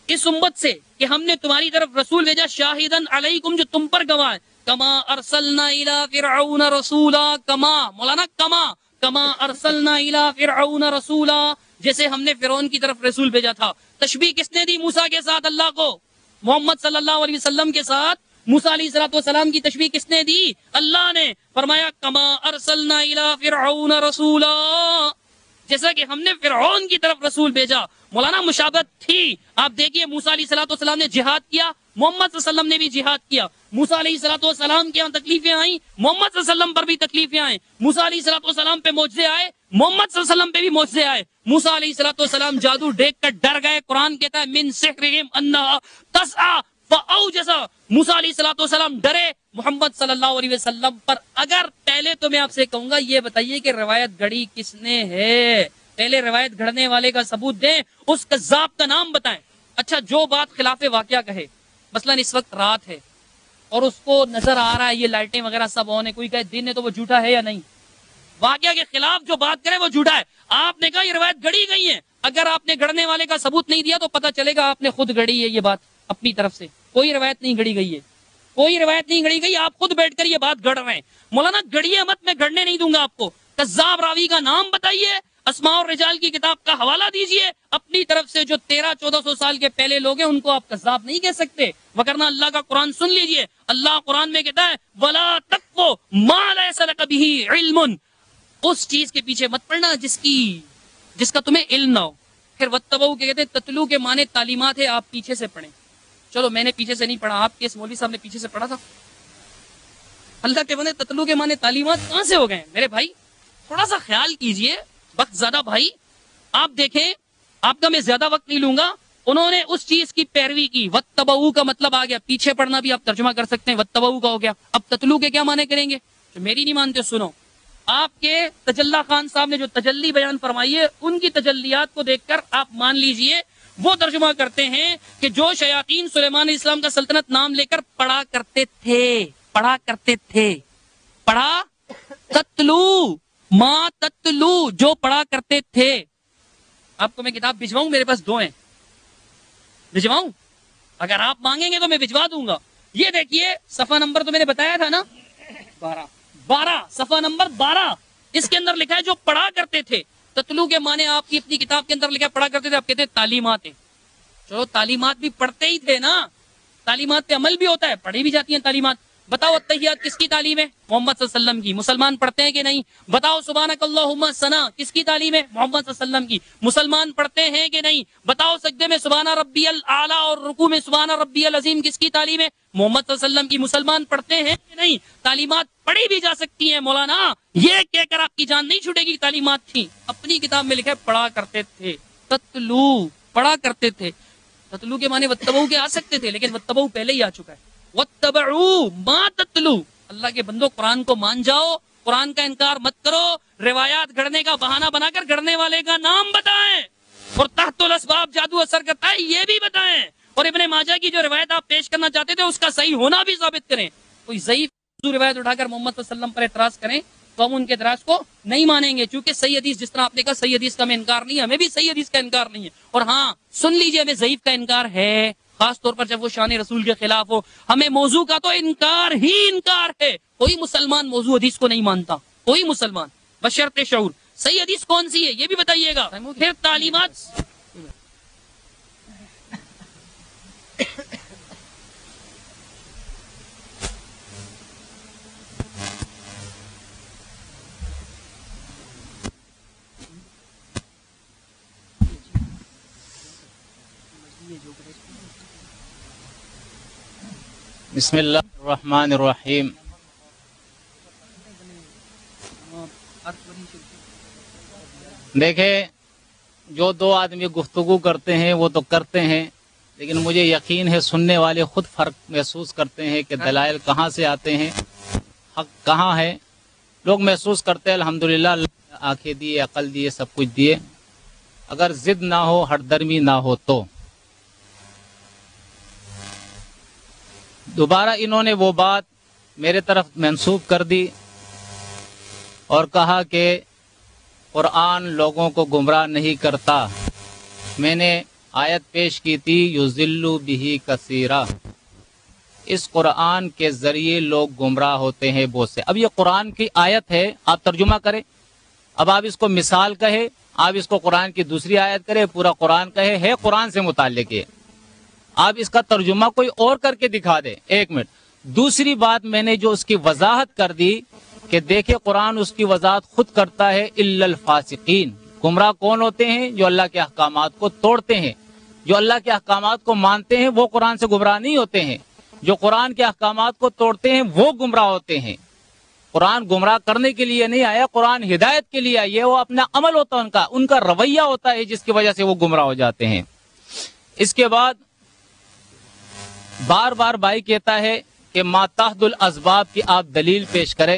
اس امت سے کہ ہم نے تمہاری طرف رسول بھیجا، شاہدن علیکم جو تم پر گواہ ہے. کما ارسلنا الی فرعون رسولا، کما مولانا کما ارسلنا الی فرعون رسولا، جیسے ہم نے فرعون کی طرف رسول بھیجا تھا. تشبیہ کس نے دی موسیٰ کے ساتھ؟ اللہ کو. محمد صلی اللہ علیہ وسلم کے ساتھ موسیٰ علیہ السلام کی تشبیہ کس نے دی؟ اللہ نے. فرمایا کما ارسلنا الی فرعون رسولا، جیسا کہ ہم نے فرعون کی طرف رسول بھیجا. مولانا مشابہت تھی. آپ دیکھیے موسیٰ علیہ السلام نے جہاد کیا, محمد صلی اللہ علیہ وسلم نے بھی جہاد کیا. موسیٰ علیہ السلام کے یہاں تکلیفیں آئیں, محمد صلی اللہ علیہ وسلم پر بھی تکلیفیں آئیں. موسیٰ علیہ السلام پہ معجزے آئے, محمد صلی اللہ علیہ وسلم پہ بھی معجزے آئے. موسیٰ علیہ السلام جادو دیکھ کر ڈر گئے. قرآن کہتا ہے من سحرہم انہا تسعی فاوجس. موسیٰ علیہ السلام ڈرے محمد صلی اللہ علیہ وسلم پر. اگر پہلے تو میں آپ سے کہوں گا یہ بتائیے کہ روایت گھڑی کس نے ہے؟ پہلے روایت گھڑنے والے کا ثبوت دیں, اس کذاب کا نام بتائیں. اچھا, جو بات خلاف واقعہ کہے, مثلا اس وقت رات ہے اور اس کو نظر آ رہا ہے یہ لائٹیں وغیرہ سب آن ہے, کوئی کہے دن ہے تو وہ جھوٹا ہے یا نہیں؟ واقعہ کے خلاف جو بات کرے وہ جھوٹا ہے. آپ نے کہا یہ روایت گڑی گئی ہے, اگر آپ نے گڑنے والے کا ثبوت نہیں دیا تو پتہ چلے گا آپ نے خود گڑی ہے یہ بات اپنی طرف سے. کوئی روایت نہیں گڑی گئی ہے, کوئی روایت نہیں گڑی گئی, آپ خود بیٹھ کر یہ بات گڑ رہے ہیں. مولانا گڑیے مت, میں گڑنے نہیں دوں گا آپ کو. کذاب راوی کا نام بتائیے, اسماء الرجال کی کتاب کا حوالہ دیجئے. اپنی طرف سے جو 1300-1400 سال کے پہلے لوگ ہیں ان کو آپ کذاب نہیں کہہ سکتے, وگرنہ اللہ کا قرآن سن لیجئے. اللہ قرآن میں کہتا ہے وَلَا تَقْفُ مَا لَيْسَ لَكَ بِهِ عِلْمٌ. اس چیز کے پیچھے مت پڑنا جس کا تمہیں علم نہ ہو. پھر وَاتَّبَعُوا کے کہتے ہیں تتلو کے معنی تعلیمات ہے, آپ پیچھے سے پڑھیں. چلو میں نے پیچھے سے نہیں پڑھا, آپ کے اس مولوی صاحب نے پیچھے سے پڑھا تھا. اللہ کے بندے تتلو کے معنی تعلیمات کہاں سے ہو گئے؟ میرے بھائی تھوڑا سا خیال کیجئے, وقت زیادہ بھائی. آپ دیکھیں, آپ کا میں زیادہ وقت نہیں لوں گا. انہوں نے اس چیز کی پیروی کی. وَاتَّبَعُوا کا مطلب آ گیا, پیچھے پڑھنا بھی آپ ترجمہ کر سکتے ہیں, وَاتَّبَعُوا کا ہو گیا. اب تتلو کے کیا معنی کریں گے؟ جو میری نہیں مانتے سنو. آپ کے تجلی خان صاحب نے جو تجلی بیان فرمائی ہے, ان کی تجلیات کو دیکھ کر آپ مان لیجئے وہ ترجمہ کرتے ہیں کہ جو شیاطین سلیمان علیہ السلام کا سلطنت نام لے کر پڑھا کرتے تھے, پڑھا تتلو ما تتلو, جو پڑھا کرتے تھے. آپ کو میں کتاب بھجواؤں, میرے پاس 2 ہیں, بھجواؤں؟ اگر آپ مانگیں گے تو میں بھجوا دوں گا. یہ دیکھیے صفحہ نمبر تو میں نے بتایا تھا نا, 12 صفحہ نمبر 12. اس کے اندر لکھا ہے جو پڑھا کرتے تھے. تتلو کے معنی آپ کی اپنی کتاب کے اندر لکھا پڑھا کرتے تھے, آپ کہتے ہیں تعلیمات ہیں. چلو تعلیمات بھی پڑھتے ہی تھے نا, تعلیمات پہ عمل بھی ہوتا ہے, پڑھی بھی جاتی ہیں تعلیمات. بتاؤ التحیات کس کی تعلیم ہے؟ محمد صلی اللہ علیہ وسلم کی. مسلمان پڑھتے ہیں کہ نہیں؟ بتاؤ سبحانک اللہم ثنا کس کی تعلیم ہے؟ محمد صلی اللہ علیہ وسلم کی. مسلمان پڑھتے ہیں کہ نہیں؟ بتاؤ سجدے میں سبحان ربی الاعلی اور رکوع میں سبحان ربی العظیم کس کی تعلیم ہے؟ محمد صلی اللہ علیہ وسلم کی. مسلمان پڑھتے ہیں کہ نہیں؟ تعلیمات پڑھی بھی جا سکتی ہیں مولانا, یہ کہہ کر آپ کی جان نہیں چھوٹے گی. تعلیمات تھی, اپنی کتاب میں لکھا ہے پڑھا کرتے تھے. تتلو پڑھا کرتے تھے. تتلو کے معنی واتبعوا کے آ سکتے تھے, لیکن واتبعوا پہلے ہی آ چکا ہے. واتبعوا ما تتلو. اللہ کے بندو قرآن کو مان جاؤ, قرآن کا انکار مت کرو. روایات گھڑنے کا بہانہ بنا کر گھڑنے والے کا نام بتائیں, اور تحت الاسباب جادو اثر کرتا ہے یہ بھی بتائیں, اور ابن ماجہ کی جو روایت آپ پیش کرنا چاہتے تھے اس کا صحیح ہونا بھی ثابت کریں. کوئی ضعیف روایت اٹھا کر محمد صلی اللہ علیہ وسلم پر اعتراض کریں تو ہم ان کے اعتراض کو نہیں مانیں گے, چونکہ صحیح حدیث جس طرح آپ نے کہا صحیح حدیث کا ہمیں انکار نہیں ہے, ہمیں بھی صحیح حدیث کا انکار نہیں ہے. اور ہاں سن لیجئے, ہمیں ضعیف کا انکار ہے, خاص طور پر جب وہ شان رسول کے خلاف ہو. ہمیں موضوع کا تو انکار ہی انکار ہے. کوئی مسلمان موضوع حدیث کو نہیں مانتا, کوئی مسلمان, بشرط شعور. صحیح حدیث کون سی ہے یہ بھی بتائیے گا. پھر تعلیمات بسم اللہ الرحمن الرحیم. دیکھیں, جو 2 آدمی گفتگو کرتے ہیں وہ تو کرتے ہیں, لیکن مجھے یقین ہے سننے والے خود فرق محسوس کرتے ہیں کہ دلائل کہاں سے آتے ہیں, حق کہاں ہے. لوگ محسوس کرتے ہیں الحمدللہ اللہ آنکھیں دیے, عقل دیے, سب کچھ دیے. اگر ضد نہ ہو, ہٹ درمی نہ ہو تو دوبارہ انہوں نے وہ بات میرے طرف منسوب کر دی اور کہا کہ قرآن لوگوں کو گمراہ نہیں کرتا. میں نے آیت پیش کی تھی یضل بہ کثیرا, اس قرآن کے ذریعے لوگ گمراہ ہوتے ہیں بہت سے. اب یہ قرآن کی آیت ہے, آپ ترجمہ کریں. اب آپ اس کو مثال کہے, آپ اس کو قرآن کی دوسری آیت کرے, پورا قرآن کہے, ہے قرآن سے متعلق ہے. آپ اس کا ترجمہ کوئی اور کر کے دکھا دیں. 1 منٹ. دوسری بات میں نے جو اس کی وضاحت کر دی کہ دیکھیں قرآن اس کی وضاحت خود کرتا ہے, الا الفاسقین, گمراہ کون ہوتے ہیں؟ جو اللہ کے احکامات کو توڑتے ہیں، جو اللہ کے احکامات کو مانتے ہیں وہ قرآن سے گمراہ نہیں ہوتے ہیں، جو قرآن کے احکامات کو توڑتے ہیں وہ گمراہ ہوتے ہیں۔ قرآن گمراہ کرنے کے لیے نہیں آیا، قرآن ہدایت کے لیے آیا، وہ اپنا عمل ہوتا ہے، ان کا رویہ ہوتا ہے جس کی وجہ سے وہ گمراہ ہو جاتے ہیں۔ اس کے بعد بار بار بھائی کہتا ہے کہ ما تحت الاسباب کی آپ دلیل پیش کریں۔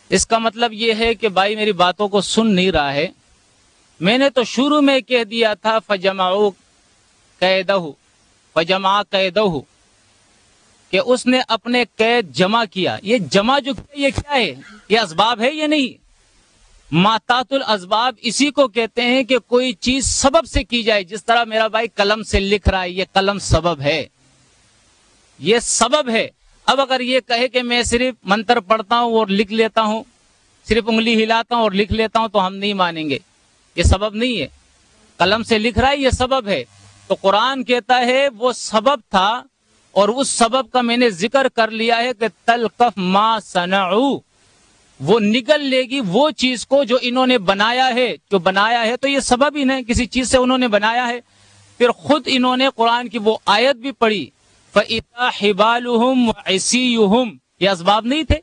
اس کا مطلب یہ ہے کہ بھائی میری باتوں کو سن نہیں رہا ہے۔ میں نے تو شروع میں کہہ دیا تھا فجمعوا قیدہ، فجمع قیدہ، کہ اس نے اپنے قید جمع کیا۔ یہ جمع جو کیا یہ کیا ہے؟ یہ اسباب ہے یا نہیں؟ ما تحت الاسباب اسی کو کہتے ہیں کہ کوئی چیز سبب سے کی جائے، جس طرح میرا بھائی قلم سے لکھ رہا ہے، یہ قلم سبب ہے، یہ سبب ہے۔ اب اگر یہ کہے کہ میں صرف منتر پڑھتا ہوں اور لکھ لیتا ہوں، صرف انگلی ہلاتا ہوں اور لکھ لیتا ہوں، تو ہم نہیں مانیں گے، یہ سبب نہیں ہے۔ قلم سے لکھ رہا ہے یہ سبب ہے۔ تو قرآن کہتا ہے وہ سبب تھا، اور اس سبب کا میں نے ذکر کر لیا ہے کہ تلقف ما صنعوا، وہ نگل لے گی وہ چیز کو جو انہوں نے بنایا ہے۔ جو بنایا ہے تو یہ سبب ہی نہیں، کسی چیز سے انہوں نے بنایا ہے۔ پھر خود انہوں نے قرآن کی وہ آیت بھی پڑھی فَإِذَا حِبَالُهُمْ وَعِصِيُّهُمْ، یہ اسباب نہیں تھے،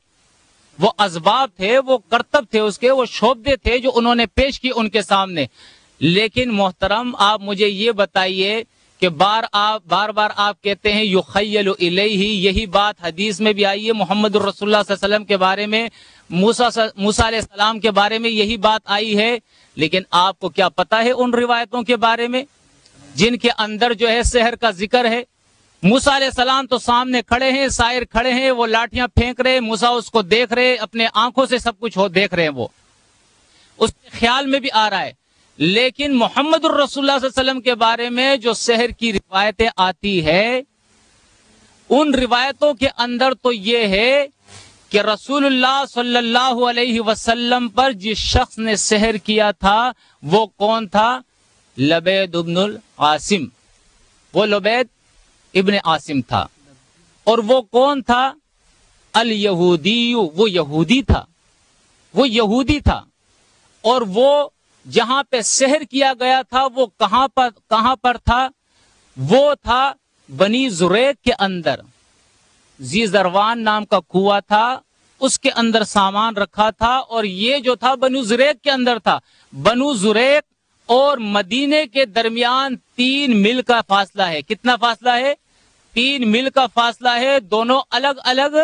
وہ اسباب تھے، وہ کرتب تھے، اس کے وہ شعبے تھے جو انہوں نے پیش کی ان کے سامنے۔ لیکن محترم آپ مجھے یہ بتائیے کہ بار بار آپ کہتے ہیں یخیل الیہ، یہی بات حدیث میں بھی آئی ہے، محمد الرسول اللہ صلی اللہ علیہ وسلم کے بارے میں، موسیٰ علیہ السلام کے بارے میں یہی بات آئی ہے۔ لیکن آپ کو کیا پتا ہے ان روایتوں کے بارے میں جن کے اندر جو ہے سحر کا ذکر ہے؟ موسیٰ علیہ السلام تو سامنے کھڑے ہیں، سائر کھڑے ہیں، وہ لاٹیاں پھینک رہے، موسیٰ اس کو دیکھ رہے، اپنے آنکھوں سے سب کچھ دیکھ رہے ہیں، وہ اس کے خیال میں بھی آ رہا ہے۔ لیکن محمد الرسول اللہ صلی اللہ علیہ وسلم کے بارے میں جو سحر کی روایتیں آتی ہے، ان روایتوں کے اندر تو یہ ہے کہ رسول اللہ صلی اللہ علیہ وسلم پر جس شخص نے سحر کیا تھا وہ کون تھا؟ لبید ابن العاصم، وہ لبید ابن عاصم تھا۔ اور وہ کون تھا؟ الیہودی، وہ یہودی تھا، وہ یہودی تھا۔ اور وہ جہاں پہ سحر کیا گیا تھا وہ کہاں پر تھا؟ وہ تھا بنی زریق کے اندر، زی زروان نام کا کنواں تھا، اس کے اندر سامان رکھا تھا، اور یہ جو تھا بنو زریق کے اندر تھا۔ بنو زریق اور مدینے کے درمیان 3 میل کا فاصلہ ہے۔ کتنا فاصلہ ہے؟ 3 میل کا فاصلہ ہے، دونوں الگ الگ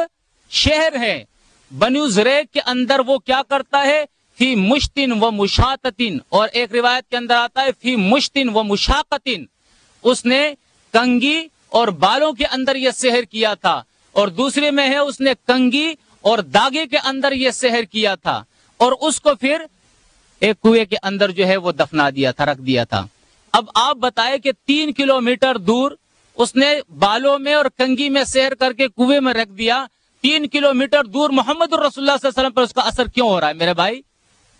شہر ہیں۔ بنو زریق کے اندر وہ کیا کرتا ہے؟ فی مشتن و مشاطتن، اور ایک روایت کے اندر آتا ہے فی مشتن و مشاقتن، اس نے کنگھی اور بالوں کے اندر یہ سحر کیا تھا، اور دوسرے میں ہے اس نے کنگھی اور داغے کے اندر یہ سحر کیا تھا، اور اس کو پھر ایک کنویں کے اندر جو ہے وہ دفنا دیا تھا، رکھ دیا تھا۔ اب آپ بتائیں کہ 3 کلومیٹر دور اس نے بالوں میں اور کنگھی میں سحر کر کے کنویں میں رکھ دیا، 3 کلومیٹر دور محمد الرسول اللہ صلی اللہ علیہ وسلم پر اس کا اثر کیوں ہو رہا ہے؟ میرے بھائی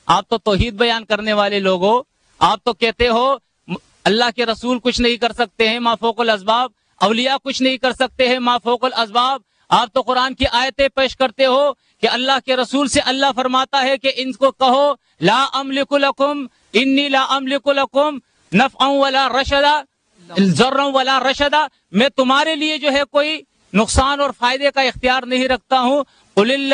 آپ تو توحید بیان کرنے والے لوگ ہو، آپ تو کہتے ہو اللہ کے رسول کچھ نہیں کر سکتے ہیں ما فوق الاسباب، اولیاء کچھ نہیں کر سکتے ہیں ما فوق الاسباب۔ آپ تو قرآن کی آیتیں پیش کرتے ہو کہ اللہ کے رسول سے اللہ فرماتا ہے کہ ان کو کہو لا املک لکم انی لا املک لکم نفعا ولا رشدا، ضرا ولا رشدا، میں تمہارے لیے جو ہے کوئی نقصان اور فائدے کا اختیار نہیں رکھتا ہوں۔ قل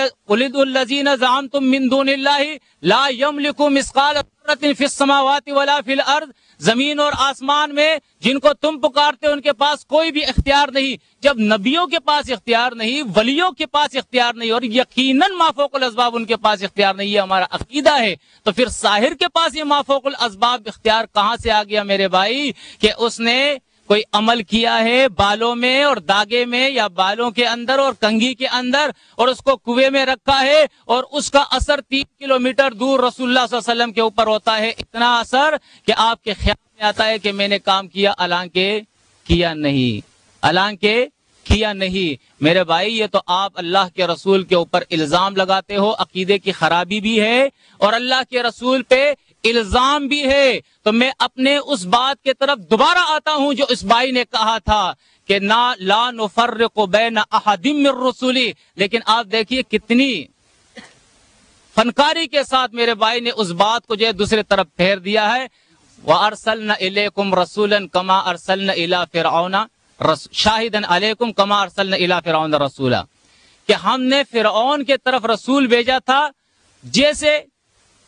الذین زعمتم من دون اللہ لا یملکوا مثقال ذرۃ فی السماوات ولا فی الارض، زمین اور آسمان میں جن کو تم پکارتے ان کے پاس کوئی بھی اختیار نہیں۔ جب نبیوں کے پاس اختیار نہیں، ولیوں کے پاس اختیار نہیں، اور یقیناً ما فوق الاسباب ان کے پاس اختیار نہیں، یہ ہمارا عقیدہ ہے، تو پھر ساحر کے پاس یہ ما فوق الاسباب اختیار کہاں سے آ گیا میرے بھائی؟ کہ اس نے کوئی عمل کیا ہے بالوں میں اور داغے میں، یا بالوں کے اندر اور کنگھی کے اندر، اور اس کو کنویں میں رکھا ہے، اور اس کا اثر 3 کلومیٹر دور رسول اللہ صلی اللہ علیہ وسلم کے اوپر ہوتا ہے، اتنا اثر کہ آپ کے خیال میں آتا ہے کہ میں نے کام کیا، حالانکہ کیا نہیں، حالانکہ کیا نہیں۔ میرے بھائی یہ تو آپ اللہ کے رسول کے اوپر الزام لگاتے ہو، عقیدے کی خرابی بھی ہے اور اللہ کے رسول پہ الزام بھی ہے۔ تو میں اپنے اس بات کے طرف دوبارہ آتا ہوں جو اس بھائی نے کہا تھا کہ لا نفرق بین احد من رسولی، لیکن آپ دیکھیے کتنی فنکاری کے ساتھ میرے بھائی نے اس بات کو جو ہے دوسرے طرف پھیر دیا ہے. وَأَرْسَلْنَا إِلَيْكُمْ رَسُولًا كَمَا أَرْسَلْنَا إِلَىٰ فِرْعَوْنَ شَاهِدًا عَلَيْكُمْ كَمَا أَرْسَلْنَا إِلَىٰ فِرْعَوْنَ رَسُولًا, کہ ہم نے فرعون کے طرف رسول بھیجا تھا جیسے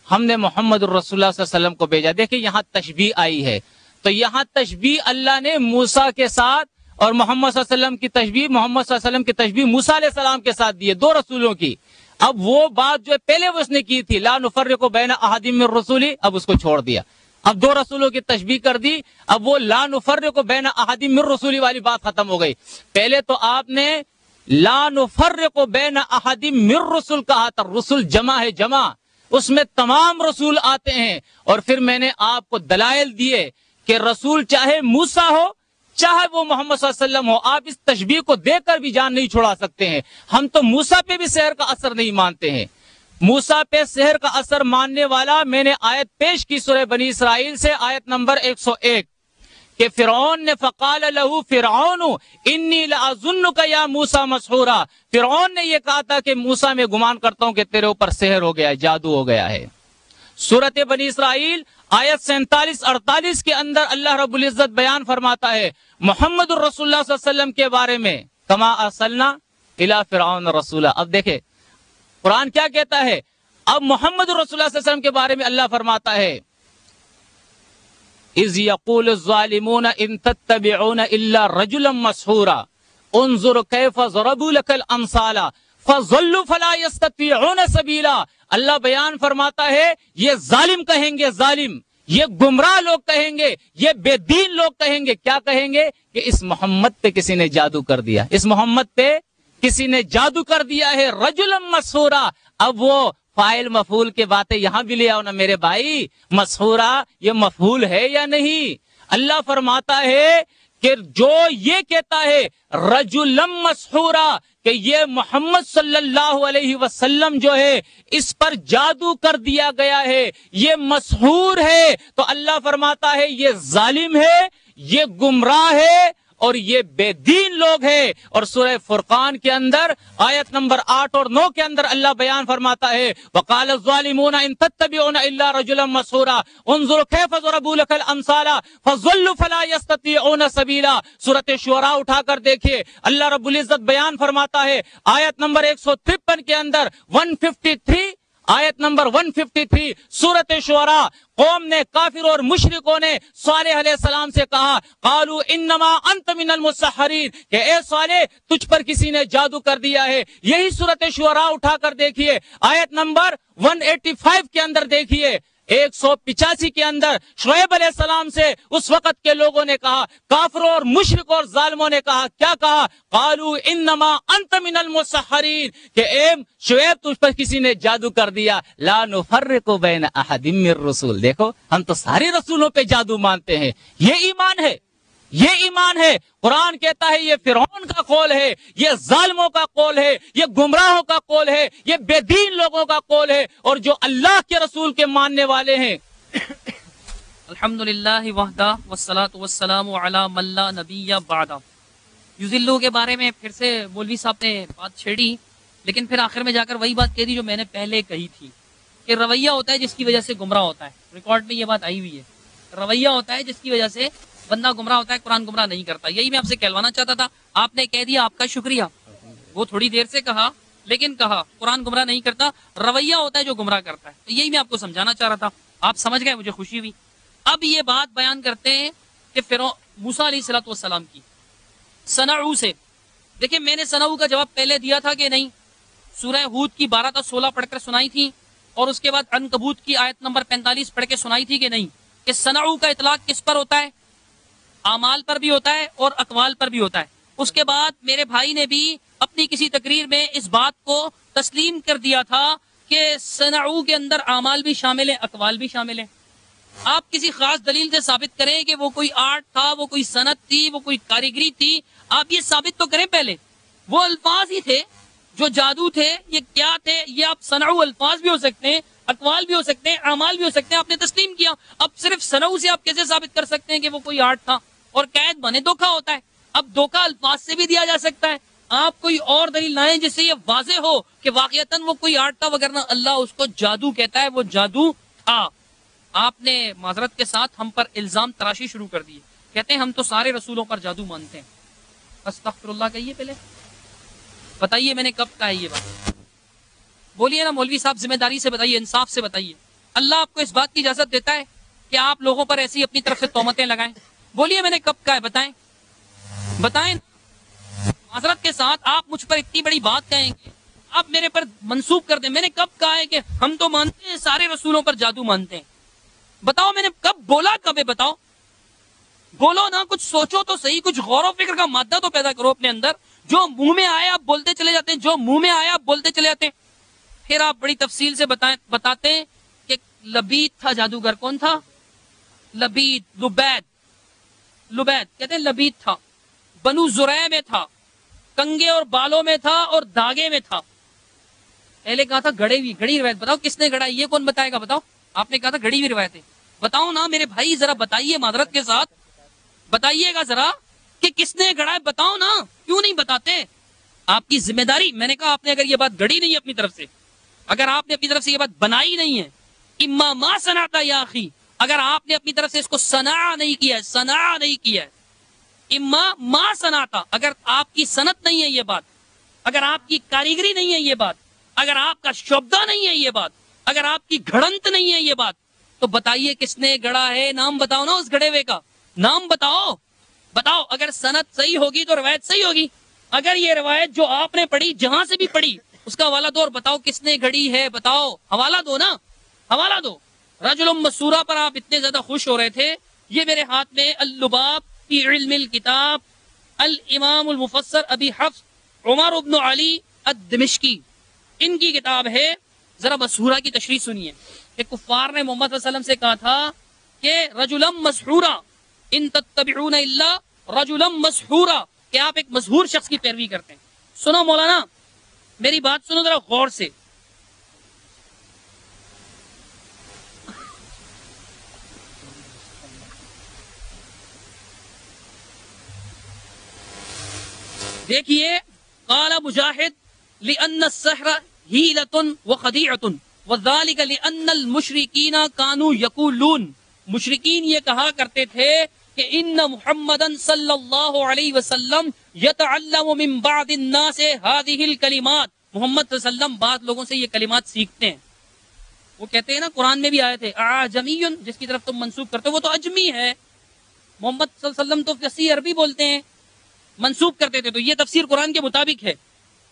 ہم نے محمد الرسول اللہ صلی اللہ علیہ وسلم کو بھیجا. دیکھیں یہاں تشبیہ آئی ہے, تو یہاں تشبیہ اللہ نے موسیٰ کے ساتھ اور محمد صلی اللہ علیہ وسلم کی تشبیہ, محمد صلی اللہ علیہ وسلم کی تشبیہ موسیٰ علیہ السلام کے ساتھ دی ہے, دو رسولوں کی. اب وہ بات جو پہلے اس نے کی تھی لا نفرق بین احد من رسولی, اب اس کو چھوڑ دیا, اب دو رسولوں کی تشبیہ کر دی. اب وہ لا نفرق بین احد من رسولی والی بات ختم ہو گئی. پہلے تو آپ نے لا نفرق بین احد من رسول کہا تھا, رسول جمع ہے, جمع, اس میں تمام رسول آتے ہیں. اور پھر میں نے آپ کو دلائل دیے کہ رسول چاہے موسیٰ ہو چاہے وہ محمد صلی اللہ علیہ وسلم ہو, آپ اس تشبیہ کو دیکھ کر بھی جان نہیں چھڑا سکتے ہیں. ہم تو موسیٰ پہ بھی سحر کا اثر نہیں مانتے ہیں. موسیٰ پہ سحر کا اثر ماننے والا میں نے آیت پیش کی سورہ بنی اسرائیل سے, آیت نمبر 101, کہ فرعون نے فقال لہو فرعون انی لأظنک یا موسیٰ مسحورا, فرعون نے یہ کہا تھا کہ موسیٰ میں گمان کرتا ہوں کہ تیرے اوپر سحر ہو گیا ہے, جادو ہو گیا ہے. سورۃ بنی اسرائیل آیت 47-48 کے اندر اللہ رب العزت بیان فرماتا ہے محمد الرسول اللہ صلی اللہ علیہ وسلم کے بارے میں, کما ارسلنا الی فرعون رسولا. اب دیکھیں قرآن کیا کہتا ہے, اب محمد الرسول اللہ صلی اللہ علیہ وسلم کے بارے میں اللہ فرماتا ہے اذ یقول الظالمون ان تتبعون الا رجلا مسحورا انظر کیف ضربوا لك الامثال فضلوا فلا يستطيعون سبیلا. اللہ بیان فرماتا ہے یہ ظالم کہیں گے, ظالم, یہ گمراہ لوگ کہیں گے, یہ بے دین لوگ کہیں گے, کیا کہیں گے کہ اس محمد پہ کسی نے جادو کر دیا, اس محمد پہ کسی نے جادو کر دیا ہے. رجلا مسحورا, اب وہ فاعل مفعول کے باتیں یہاں بھی لے آؤ نا میرے بھائی. مسحورا یہ مفعول ہے یا نہیں؟ اللہ فرماتا ہے کہ جو یہ کہتا ہے رجلا مسحورا کہ یہ محمد صلی اللہ علیہ وسلم جو ہے اس پر جادو کر دیا گیا ہے, یہ مسحور ہے, تو اللہ فرماتا ہے یہ ظالم ہے, یہ گمراہ ہے اور یہ بے دین لوگ ہیں. اور سورہ فرقان کے اندر آیت نمبر 8 اور 9 کے اندر اللہ بیان فرماتا ہے وقال الظالمون ان تتبعون الا رجلا مسحورا انظر كيف ضربوا لك الامثال فضلوا فلا يستطيعون سبيلا. سورۃ شعراء اٹھا کر دیکھیے, اللہ رب العزت بیان فرماتا ہے آیت نمبر 153 کے اندر 153, آیت نمبر 153 سورۃ شعراء, قوم نے, کافر اور مشرکوں نے صالح علیہ السلام سے کہا قالوا انما انت من المسحرین, کہ اے صالح تجھ پر کسی نے جادو کر دیا ہے. یہی سورۃ شعراء اٹھا کر دیکھیے, آیت نمبر 185 کے اندر دیکھیے, 185 کے اندر شعیب علیہ السلام سے اس وقت کے لوگوں نے کہا, کافروں اور مشرکوں اور ظالموں نے کہا, کیا کہا, قالوا انما انت من المسحرین, کہ اے شعیب تجھ پر کسی نے جادو کر دیا. لا نفرق بین احد من الرسول, دیکھو ہم تو سارے رسولوں پہ جادو مانتے ہیں. یہ ایمان ہے, یہ ایمان ہے. قرآن کہتا ہے یہ فرعون کا قول ہے, یہ ظالموں کا قول ہے, یہ گمراہوں کا قول ہے, یہ بے دین لوگوں کا قول ہے, اور جو اللہ کے رسول کے ماننے والے ہیں. الحمدللہ وحدہ والصلاة والسلام علی من لا نبی بعدہ. یوزلو کے بارے میں پھر سے مولوی صاحب نے بات چھیڑی, لیکن پھر آخر میں جا کر وہی بات کہہ دی جو میں نے پہلے کہی تھی کہ رویہ ہوتا ہے جس کی وجہ سے گمراہ ہوتا ہے. ریکارڈ میں یہ بات آئی ہوئی ہے, رویہ ہوتا ہے جس کی وجہ سے بندہ گمراہ ہوتا ہے, قرآن گمراہ نہیں کرتا. یہی میں آپ سے کہلوانا چاہتا تھا, آپ نے کہہ دیا, آپ کا شکریہ. وہ تھوڑی دیر سے کہا لیکن کہا قرآن گمراہ نہیں کرتا, رویہ ہوتا ہے جو گمراہ کرتا ہے. تو یہی میں آپ کو سمجھانا چاہ رہا تھا, آپ سمجھ گئے, مجھے خوشی ہوئی. اب یہ بات بیان کرتے ہیں کہ موسیٰ علیہ الصلوۃ والسلام کی صنعو سے. دیکھیں میں نے صنعو کا جواب پہلے دیا تھا کہ نہیں, سورہ ہود کی 12 تا 16 پڑھ کر سنائی تھی, اور اس کے بعد عنکبوت کی آیت نمبر 45 پڑھ کے سنائی تھی کہ نہیں, کہ صنعو کا اطلاق کس پر ہوتا ہے, اعمال پر بھی ہوتا ہے اور اقوال پر بھی ہوتا ہے. اس کے بعد میرے بھائی نے بھی اپنی کسی تقریر میں اس بات کو تسلیم کر دیا تھا کہ صنعو کے اندر اعمال بھی شامل ہیں, اقوال بھی شامل ہیں. آپ کسی خاص دلیل سے ثابت کریں کہ وہ کوئی آرٹ تھا, وہ کوئی صنعت تھی, وہ کوئی کاریگری تھی, آپ یہ ثابت تو کریں پہلے. وہ الفاظ ہی تھے جو جادو تھے, یہ کیا تھے, یہ آپ صنعو الفاظ بھی ہو سکتے ہیں, اقوال بھی ہو سکتے ہیں, اعمال بھی ہو سکتے ہیں. آپ نے تسلیم کیا, اب صرف صنعو سے آپ کیسے ثابت کر سکتے ہیں کہ وہ کوئی آرٹ تھا؟ اور قید بنے دھوکہ ہوتا ہے. اب دھوکہ الفاظ سے بھی دیا جا سکتا ہے, آپ کوئی اور دلیل لائیں جس سے یہ واضح ہو کہ واقعتاً وہ کوئی آرٹ تھا، وگرنہ اللہ اس کو جادو کہتا ہے، وہ جادو تھا۔ آپ نے معذرت کے ساتھ ہم پر الزام تراشی شروع کر دی، کہتے ہیں ہم تو سارے رسولوں پر جادو مانتے ہیں۔ استغفر اللہ کہیے، پہلے بتائیے میں نے کب کہا ہے یہ بات؟ بولیے نا مولوی صاحب، ذمہ داری سے بتائیے، انصاف سے بتائیے۔ اللہ آپ کو اس بات کی اجازت دیتا ہے کہ آپ لوگوں پر ایسی اپنی طرف سے تہمتیں لگائیں؟ بولیے میں نے کب کہا ہے، بتائیں بتائیں۔ معذرت کے ساتھ آپ مجھ پر اتنی بڑی بات کہیں گے، آپ میرے پر منسوب کر دیں۔ میں نے کب کہا ہے کہ ہم تو مانتے ہیں سارے رسولوں پر جادو مانتے ہیں؟ بتاؤ میں نے کب بولا، کب ہے بتاؤ؟ بولو نا، کچھ سوچو تو صحیح، کچھ غور و فکر کا مادہ تو پیدا کرو اپنے اندر۔ جو منہ میں آئے آپ بولتے چلے جاتے ہیں، جو منہ میں آئے آپ بولتے چلے جاتے ہیں۔ پھر آپ بڑی تفصیل سے بتاتے ہیں کہ لبید تھا جادوگر۔ کون تھا؟ لبید، لبید کہتے ہیں لبید تھا، بنو زرع میں تھا، کنگے اور بالوں میں تھا اور داغے میں تھا۔ پہلے کہا تھا گڑی ہوئی، گڑی روایت بتاؤ کس نے گڑا؟ یہ کون بتائے گا؟ بتاؤ۔ آپ نے کہا تھا گڑی ہوئی روایتیں، بتاؤ نا میرے بھائی، ذرا بتائیے معذرت کے ساتھ، بتائیے گا ذرا کہ کس نے گڑا ہے، بتاؤ نا، کیوں نہیں بتاتے؟ آپ کی ذمہ داری، میں نے کہا آپ نے اگر یہ بات گڑی نہیں ہے اپنی طرف سے، اگر آپ نے اپنی طرف سے یہ بات بنائی نہیں ہے، اما ما صنعت یا اخی، اگر آپ نے اپنی طرف سے اس کو صنع نہیں کیا ہے، صنع نہیں کیا ہے، اما ما صنعت، اگر آپ کی صنعت نہیں ہے یہ بات، اگر آپ کی کاریگری نہیں ہے یہ بات، اگر آپ کا شعبہ نہیں ہے یہ بات، اگر آپ کی گھڑنت نہیں ہے یہ بات، تو بتائیے کس نے گڑا ہے؟ نام بتاؤ نا اس گڑے ہوئے کا، نام بتاؤ، بتاؤ۔ اگر صنعت صحیح ہوگی تو روایت صحیح ہوگی۔ اگر یہ روایت جو آپ نے پڑھی، جہاں سے بھی پڑھی، اس کا حوالہ دو اور بتاؤ کس نے گھڑی ہے، بتاؤ، حوالہ دو نا، حوالہ دو۔ رجل مسورہ پر آپ اتنے زیادہ خوش ہو رہے تھے، یہ میرے ہاتھ میں اللباب فی علم الکتاب، الامام المفسر ابی حفص عمر بن علی الدمشقی، ان کی کتاب ہے۔ ذرا مسحورہ کی تشریح سنیے کہ کفار نے محمد صلی اللہ علیہ وسلم سے کہا تھا کہ رجلم مسحورا ان تتبعون الا رجلم مسحورا، کہ آپ ایک مسحور شخص کی پیروی کرتے ہیں۔ سنو مولانا، میری بات سنو ذرا غور سے۔ دیکھیے، قال مجاہد لأن السحر حیلۃ وخدیعۃ وذلک لأن المشرکین کانوا یقولون، مشرکین یہ کہا کرتے تھے کہ ان محمدن صلی اللہ علیہ وسلم یتعلم من بعض الناس هذه الکلمات، محمد صلی اللہ علیہ وسلم بعض لوگوں سے یہ کلمات سیکھتے ہیں۔ وہ کہتے ہیں نا، قرآن میں بھی آئے تھے اعجمی، جس کی طرف تم منسوب کرتے ہو وہ تو اجمی ہے، محمد صلی اللہ علیہ وسلم تو فصیح عربی بولتے ہیں، منسوب کرتے تھے، تو یہ تفسیر قرآن کے مطابق ہے۔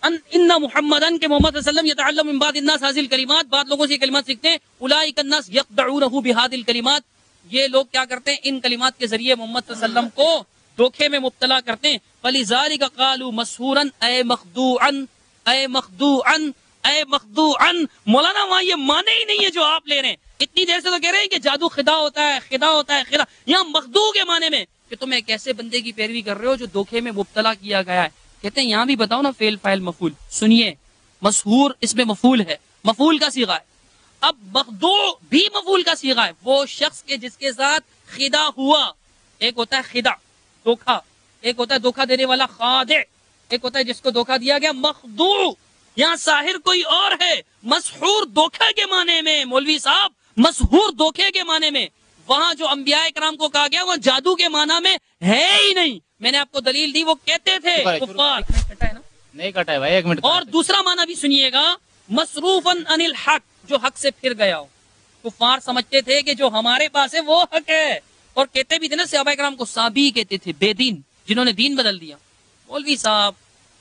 ان محمدن کے محمد صلی اللہ علیہ وسلم یتعلم من بعض الناس هذه الکلمات، بعض لوگوں سے یہ کلمات سیکھتے ہیں۔ اولئک الناس یخدعونه بهذه الکلمات، یہ لوگ کیا کرتے ہیں؟ ان کلمات کے ذریعے محمد صلی اللہ علیہ وسلم کو دھوکے میں مبتلا کرتے ہیں۔ فلذلك قالوا مسحورا اے مخدوعا، اے مخدوعا، اے مخدوعا۔ مولانا وہاں یہ معنی ہی نہیں ہے جو آپ لے رہے ہیں، اتنی دیر سے تو کہہ رہے ہیں کہ جادو خدا ہوتا ہے، خدا ہوتا ہے، خدا، یہاں مخدوع کے معنی میں کہ تم ایک ایسے بندے کی پیروی کر رہے ہو جو دھوکے میں مبتلا کیا گیا ہے۔ کہتے ہیں یہاں بھی بتاؤ نا فعل فاعل مفعول۔ سنیے، مسحور اس میں مفعول ہے، مفعول کا صیغہ ہے۔ اب مخدوع بھی مفعول کا صیغہ ہے، وہ شخص کے جس کے ساتھ خدا ہوا۔ ایک ہوتا ہے خدا، دھوکا، ایک ہوتا ہے دھوکا دینے والا خادع، ایک ہوتا ہے جس کو دھوکا دیا گیا مخدوع۔ یہاں ساحر کوئی اور ہے، مسحور دھوکے کے معنی میں، مولوی صاحب مسحور دھوکے کے معنی میں۔ وہاں جو انبیاء کرام کو کہا گیا وہ جادو کے معنی میں ہے ہی نہیں۔ میں نے آپ کو دلیل دی، وہ کہتے تھے کفار، نہیں کٹا ہے بھائی، ایک منٹ۔ اور دوسرا معنی بھی سنیے گا، مصروفاً عن الحق، جو حق سے پھر گیا ہو۔ کفار سمجھتے تھے کہ جو ہمارے پاس ہے وہ حق ہے، اور کہتے بھی تھے نا صحابہ کرام کو صابی کہتے تھے، بے دین، جنہوں نے دین بدل دیا۔ مولوی صاحب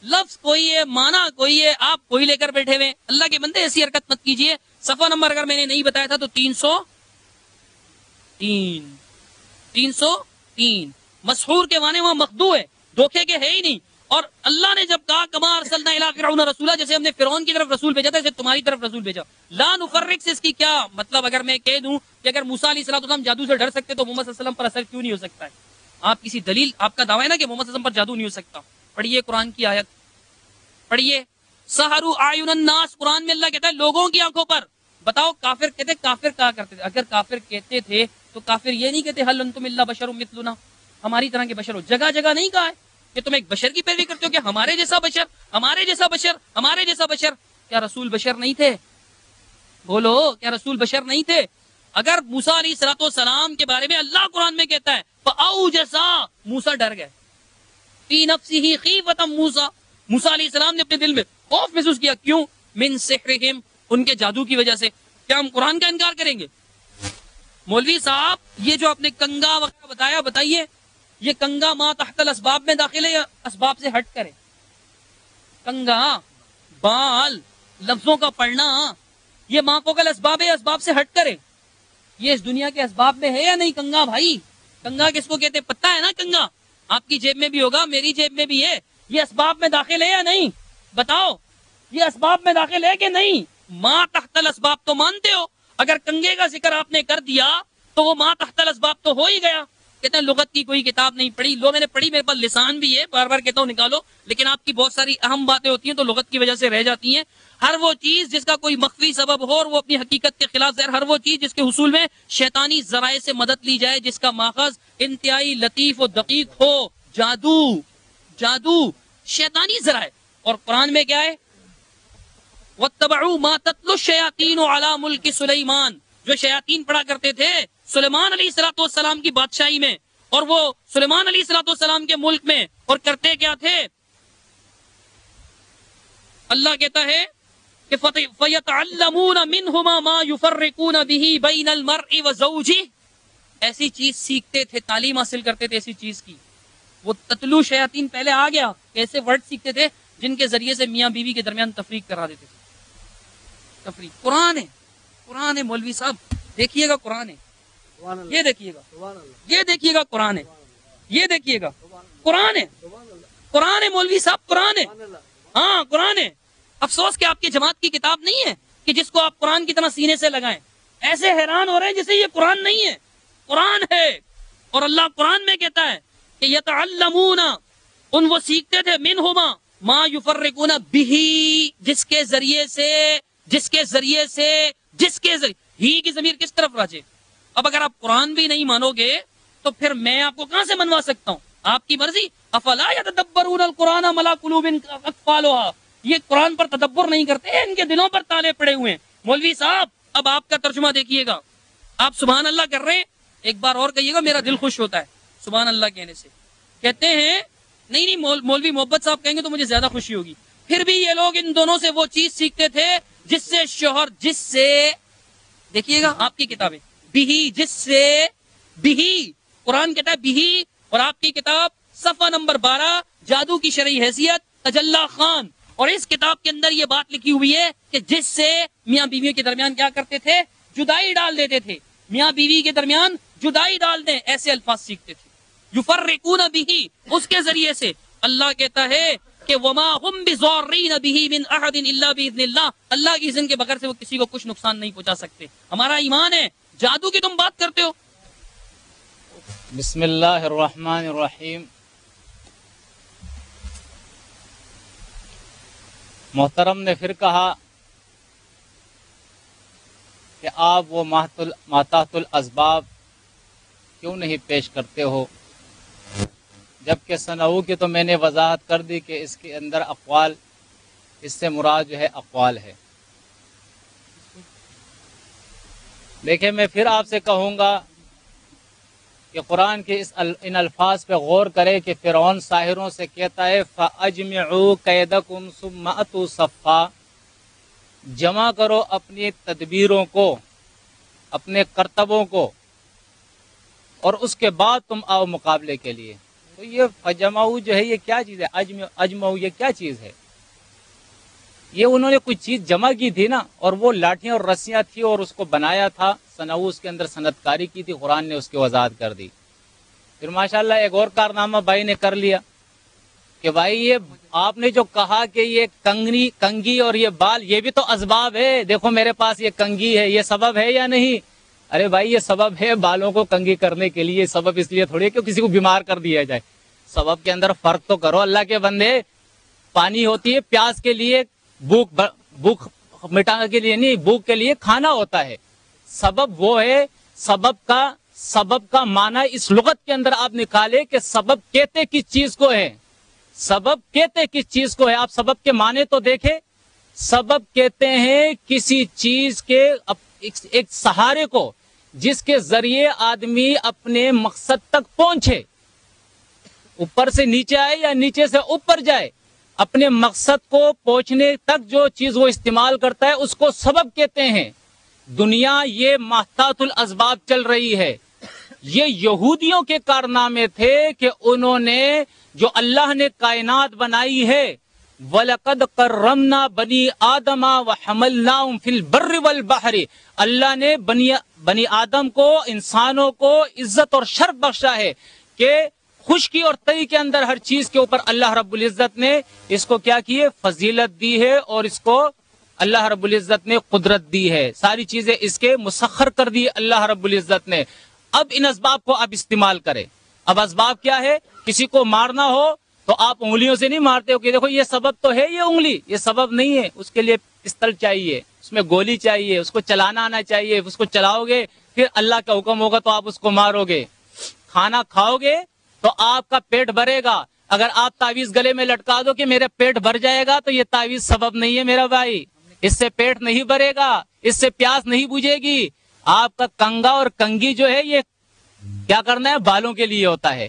لفظ کوئی ہے، معنی کوئی ہے، آپ کوئی لے کر بیٹھے ہوئے۔ اللہ کے بندے ایسی حرکت مت کیجئے۔ صفحہ نمبر اگر میں نے نہیں بتایا تھا تو 303 مسحور کے معنی وہاں مخدوع ہے، دھوکے کے ہے ہی نہیں۔ اور اللہ نے جب کہا کما ارسلنا الی فرعون رسولا، جیسے ہم نے فرعون کی طرف رسول بھیجا تھا، جیسے تمہاری طرف رسول بھیجا۔ لا نفرق سے اس کی کیا مطلب؟ اگر میں کہہ دوں کہ اگر موسیٰ علیہ السلام جادو سے ڈر سکتے تو محمد صلی اللہ علیہ وسلم پر اثر کیوں نہیں ہو سکتا ہے؟ آپ کسی دلیل، آپ کا دعویٰ ہے نا کہ محمد صلی اللہ علیہ وسلم پر جادو نہیں ہو سکتا، پڑھیے قرآن کی آیت، پڑھیے سحروا اعین الناس، قرآن میں اللہ کہتا ہے لوگوں کی آنکھوں پر۔ بتاؤ کافر کہتے، کافر کہا کرتے تھے، اگر کافر کہتے تھے تو کافر یہ نہیں کہتے حل انتم الا بشر مثلنا، ہماری طرح کے بشر ہو، جگہ جگہ نہیں کہا ہے۔ کہ تم ایک بشر کی پیروی کرتے ہو کہ ہمارے جیسا بشر، ہمارے جیسا بشر، ہمارے جیسا بشر؟ کیا رسول بشر نہیں تھے؟ بولو، کیا رسول بشر نہیں تھے؟ اگر موسیٰ علیہ الصلوۃ والسلام کے بارے میں اللہ قرآن میں کہتا ہے فَأَوْجَسَ، موسیٰ ڈر گئے، فِي نَفْسِهِ خِیفَةً موسیٰ، موسیٰ علیہ السلام نے اپنے دل میں خوف محسوس کیا، کیوں؟ من سحرہم، ان کے جادو کی وجہ سے۔ کیا ہم قرآن کا انکار کریں گے؟ مولوی صاحب یہ جو آپ نے کنگا وغیرہ بتایا، بتائیے یہ کنگا ما تحت الاسباب میں داخل ہے یا اسباب سے ہٹ کرے؟ کنگا، بال، لفظوں کا پڑھنا، یہ ما فوق الاسباب ہے، اسباب سے ہٹ کرے؟ یہ اس دنیا کے اسباب میں ہے یا نہیں کنگا بھائی؟ کنگا کس کو کہتے ہیں؟ پتہ ہے نا کنگا؟ آپ کی جیب میں بھی ہوگا، میری جیب میں بھی ہے، یہ اسباب میں داخل ہے یا نہیں؟ بتاؤ، یہ اسباب میں داخل ہے کہ نہیں؟ ما تحت الاسباب تو مانتے ہو، اگر کنگے کا ذکر آپ نے کر دیا تو وہ ما تحت الاسباب تو ہو ہی گیا۔ کہتے ہیں لغت کی کوئی کتاب نہیں پڑھی، لو میں نے پڑھی، میرے پاس لسان بھی ہے، بار بار کہتا ہوں نکالو، لیکن آپ کی بہت ساری اہم باتیں ہوتی ہیں تو لغت کی وجہ سے رہ جاتی ہیں۔ ہر وہ چیز جس کا کوئی مخفی سبب ہو اور وہ اپنی حقیقت کے خلاف ظاہر، ہر وہ چیز جس کے حصول میں شیطانی ذرائع سے مدد لی جائے، جس کا ماخذ انتہائی لطیف و دقیق ہو، جادو شیطانی ذرائع۔ اور قرآن میں کیا ہے؟ وَاتَّبَعُوا مَا تَتْلُو الشَّيَاطِينُ عَلَى مُلْكِ سُلَيْمَانَ، جو شیاطین پڑھا کرتے تھے سلیمان علیہ الصلوۃ والسلام کی بادشاہی میں، اور وہ سلیمان علیہ الصلوۃ والسلام کے ملک میں، اور کرتے کیا تھے؟ اللہ کہتا ہے کہ فَيَتَعَلَّمُونَ مِنْهُمَا مَا يُفَرِّقُونَ بِهِ بَيْنَ الْمَرْءِ وَزَوْجِهِ، ایسی چیز سیکھتے تھے، تعلیم حاصل کرتے تھے ایسی چیز کی۔ وہ تتلو شیاطین پہلے آ گیا، ایسے ورڈ سیکھتے تھے جن کے ذریعے سے میاں بیوی کے درمیان تفریق کرا دیتے تھے۔ تفریق قرآن ہے، قرآن ہے مولوی صاحب، دیکھیے گا قرآن ہے، یہ دیکھیے گا، یہ دیکھیے گا قرآن ہے، یہ دیکھیے گا قرآن ہے، قرآن ہے مولوی صاحب، قرآن ہے، ہاں قرآن ہے۔ افسوس کہ آپ کی جماعت کی کتاب نہیں ہے کہ جس کو آپ قرآن کی طرح سینے سے لگائیں، ایسے حیران ہو رہے ہیں جیسے یہ قرآن نہیں ہے، قرآن ہے۔ اور اللہ قرآن میں کہتا ہے کہ یتعلمون، ان وہ سیکھتے تھے، منہما ما یفرقون بہ، جس کے ذریعے ہی کی ضمیر کس طرف راجے؟ اب اگر آپ قرآن بھی نہیں مانو گے تو پھر میں آپ کو کہاں سے منوا سکتا ہوں؟ آپ کی مرضی۔ افلا یتدبرون القرآن ام علی قلوب اقفالها، یہ قرآن پر تدبر نہیں کرتے، ان کے دلوں پر تالے پڑے ہوئے ہیں۔ مولوی صاحب اب آپ کا ترجمہ دیکھیے گا، آپ سبحان اللہ کر رہے ہیں، ایک بار اور کہیے گا، میرا دل خوش ہوتا ہے سبحان اللہ کہنے سے۔ کہتے ہیں نہیں مولوی محبت صاحب کہیں گے تو مجھے زیادہ خوشی ہوگی، پھر بھی یہ لوگ ان دونوں سے وہ چیز سیکھتے تھے جس سے شوہر، جس سے، دیکھیے گا آپ کی کتابیں، بھی، جس سے، بھی، قرآن کہتا ہے بھی، اور آپ کی کتاب صفحہ نمبر 12 جادو کی شرعی حیثیت تجلی خان، اور اس کتاب کے اندر یہ بات لکھی ہوئی ہے کہ جس سے میاں بیوی کے درمیان کیا کرتے تھے؟ جدائی ڈال دیتے تھے، میاں بیوی کے درمیان جدائی ڈال دیں، ایسے الفاظ سیکھتے تھے، یفرقون بہ، اس کے ذریعے سے۔ اللہ کہتا ہے کہ وما هم بضارین بہ من احد الا باذن اللہ، اللہ کی اذن کے بغیر سے وہ کسی کو کچھ نقصان نہیں پہنچا سکتے۔ ہمارا ایمان ہے، جادو کی تم بات کرتے ہو۔ بسم اللہ الرحمن الرحیم۔ محترم نے پھر کہا کہ آپ وہ ماتحت الاسباب کیوں نہیں پیش کرتے ہو، جبکہ سنعو کی تو میں نے وضاحت کر دی کہ اس کے اندر اقوال، اس سے مراد جو ہے اقوال ہے۔ دیکھیں میں پھر آپ سے کہوں گا کہ قرآن کے ان الفاظ پہ غور کرے کہ فرعون ساحروں سے کہتا ہے فَأَجْمِعُوا كَيْدَكُمْ ثُمَّ أَتُوا صَفًّا، جمع کرو اپنی تدبیروں کو، اپنے کرتبوں کو، اور اس کے بعد تم آؤ مقابلے کے لیے۔ تو یہ فجمعوا جو ہے یہ کیا چیز ہے؟ اجمعوا یہ کیا چیز ہے؟ یہ انہوں نے کوئی چیز جمع کی تھی نا، اور وہ لاٹھیاں اور رسیاں تھی اور اس کو بنایا تھا، صنعو اس کے اندر صنعت کاری کی تھی، قرآن نے اس کی وضاحت کر دی۔ پھر ماشاءاللہ ایک اور کارنامہ بھائی نے کر لیا کہ بھائی یہ آپ نے جو کہا کہ یہ کنگھی اور یہ بال یہ بھی تو اسباب ہے، دیکھو میرے پاس یہ کنگھی ہے، یہ سبب ہے یا نہیں؟ ارے بھائی یہ سبب ہے بالوں کو کنگھی کرنے کے لیے، سبب اس لیے تھوڑی کہ کسی کو بیمار کر دیا جائے، سبب کے اندر فرق تو کرو اللہ کے بندے۔ پانی ہوتی ہے پیاس کے لیے، بھوک مٹانے کے لیے نہیں، بھوک کے لیے کھانا ہوتا ہے۔ سبب وہ ہے، سبب کا معنی اس لغت کے اندر آپ نکالے کہ سبب کہتے کس چیز کو ہے؟ سبب کہتے کس چیز کو ہے؟ آپ سبب کے معنی تو دیکھیں. سبب کہتے ہیں کسی چیز کے ایک سہارے کو جس کے ذریعے آدمی اپنے مقصد تک پہنچے. اوپر سے نیچے آئے یا نیچے سے اوپر جائے، اپنے مقصد کو پہنچنے تک جو چیز وہ استعمال کرتا ہے اس کو سبب کہتے ہیں. دنیا یہ محتاط الاسباب چل رہی ہے. یہ یہودیوں کے کارنامے تھے کہ انہوں نے جو اللہ نے کائنات بنائی ہے، وَلَقَدْ كَرَّمْنَا بَنِي آدَمَ وَحَمَلْنَاهُمْ فِي الْبَرِّ وَالْبَحْرِ، اللہ نے بنی آدم کو، انسانوں کو عزت اور شرف بخشا ہے کہ خشکی اور تری کے اندر ہر چیز کے اوپر اللہ رب العزت نے اس کو کیا کی ہے؟ فضیلت دی ہے، اور اس کو اللہ رب العزت نے قدرت دی ہے. ساری چیزیں اس کے مسخر کر دی اللہ رب العزت نے. اب ان اسباب کو آپ استعمال کریں. اب اسباب کیا ہے؟ کسی کو مارنا ہو تو آپ انگلیوں سے نہیں مارتے ہو کہ دیکھو یہ سبب تو ہے، یہ انگلی یہ سبب نہیں ہے. اس کے لیے پستل چاہیے، اس میں گولی چاہیے، اس کو چلانا آنا چاہیے. اس کو چلاؤ گے پھر اللہ کا حکم ہوگا تو آپ اس کو مارو گے. کھانا کھاؤ گے تو آپ کا پیٹ بھرے گا. اگر آپ تعویذ گلے میں لٹکا دو کہ میرا پیٹ بھر جائے گا تو یہ تعویذ سبب نہیں ہے میرا بھائی. اس سے پیٹ نہیں بھرے گا، اس سے پیاس نہیں بجھے گی. آپ کا کنگا اور کنگی جو ہے یہ کیا کرنا ہے؟ بالوں کے لیے ہوتا ہے.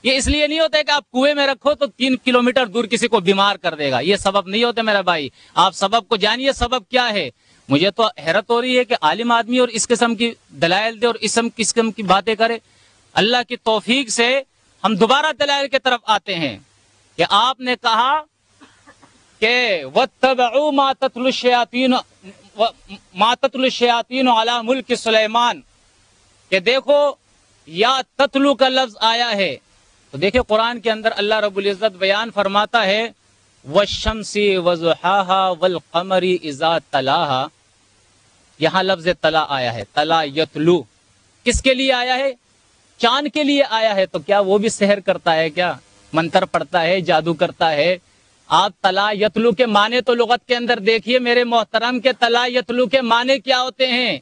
یہ اس لیے نہیں ہوتا ہے کہ آپ کنویں میں رکھو تو 3 کلومیٹر دور کسی کو بیمار کر دے گا. یہ سبب نہیں ہوتے میرا بھائی. آپ سبب کو جانیے سبب کیا ہے. مجھے تو حیرت ہو رہی ہے کہ عالم آدمی اور اس قسم کی دلائل دے اور اس قسم کی باتیں کرے. اللہ کی توفیق سے ہم دوبارہ دلائل کی طرف آتے ہیں کہ آپ نے کہا کہ وَاتَّبَعُوا مَا تَتْلُو الشَّيَاطِينُ عَلَى مُلْكِ سُلَيْمَانَ، کہ دیکھو یا تتلو کا لفظ آیا ہے تو دیکھیں قرآن کے اندر اللہ رب العزت بیان فرماتا ہے وَالشَّمْسِ وَضُحَاهَا وَالْقَمَرِ إِذَا تَلَاهَا. یہاں لفظ تلا آیا ہے، تلا یتلو. کس کے لیے آیا ہے؟ چاند کے لیے آیا ہے. تو کیا وہ بھی سحر کرتا ہے؟ کیا منتر پڑتا ہے، جادو کرتا ہے؟ آپ تلا یتلو کے معنی تو لغت کے اندر دیکھیے میرے محترم کے تلا یتلو کے معنی کیا ہوتے ہیں؟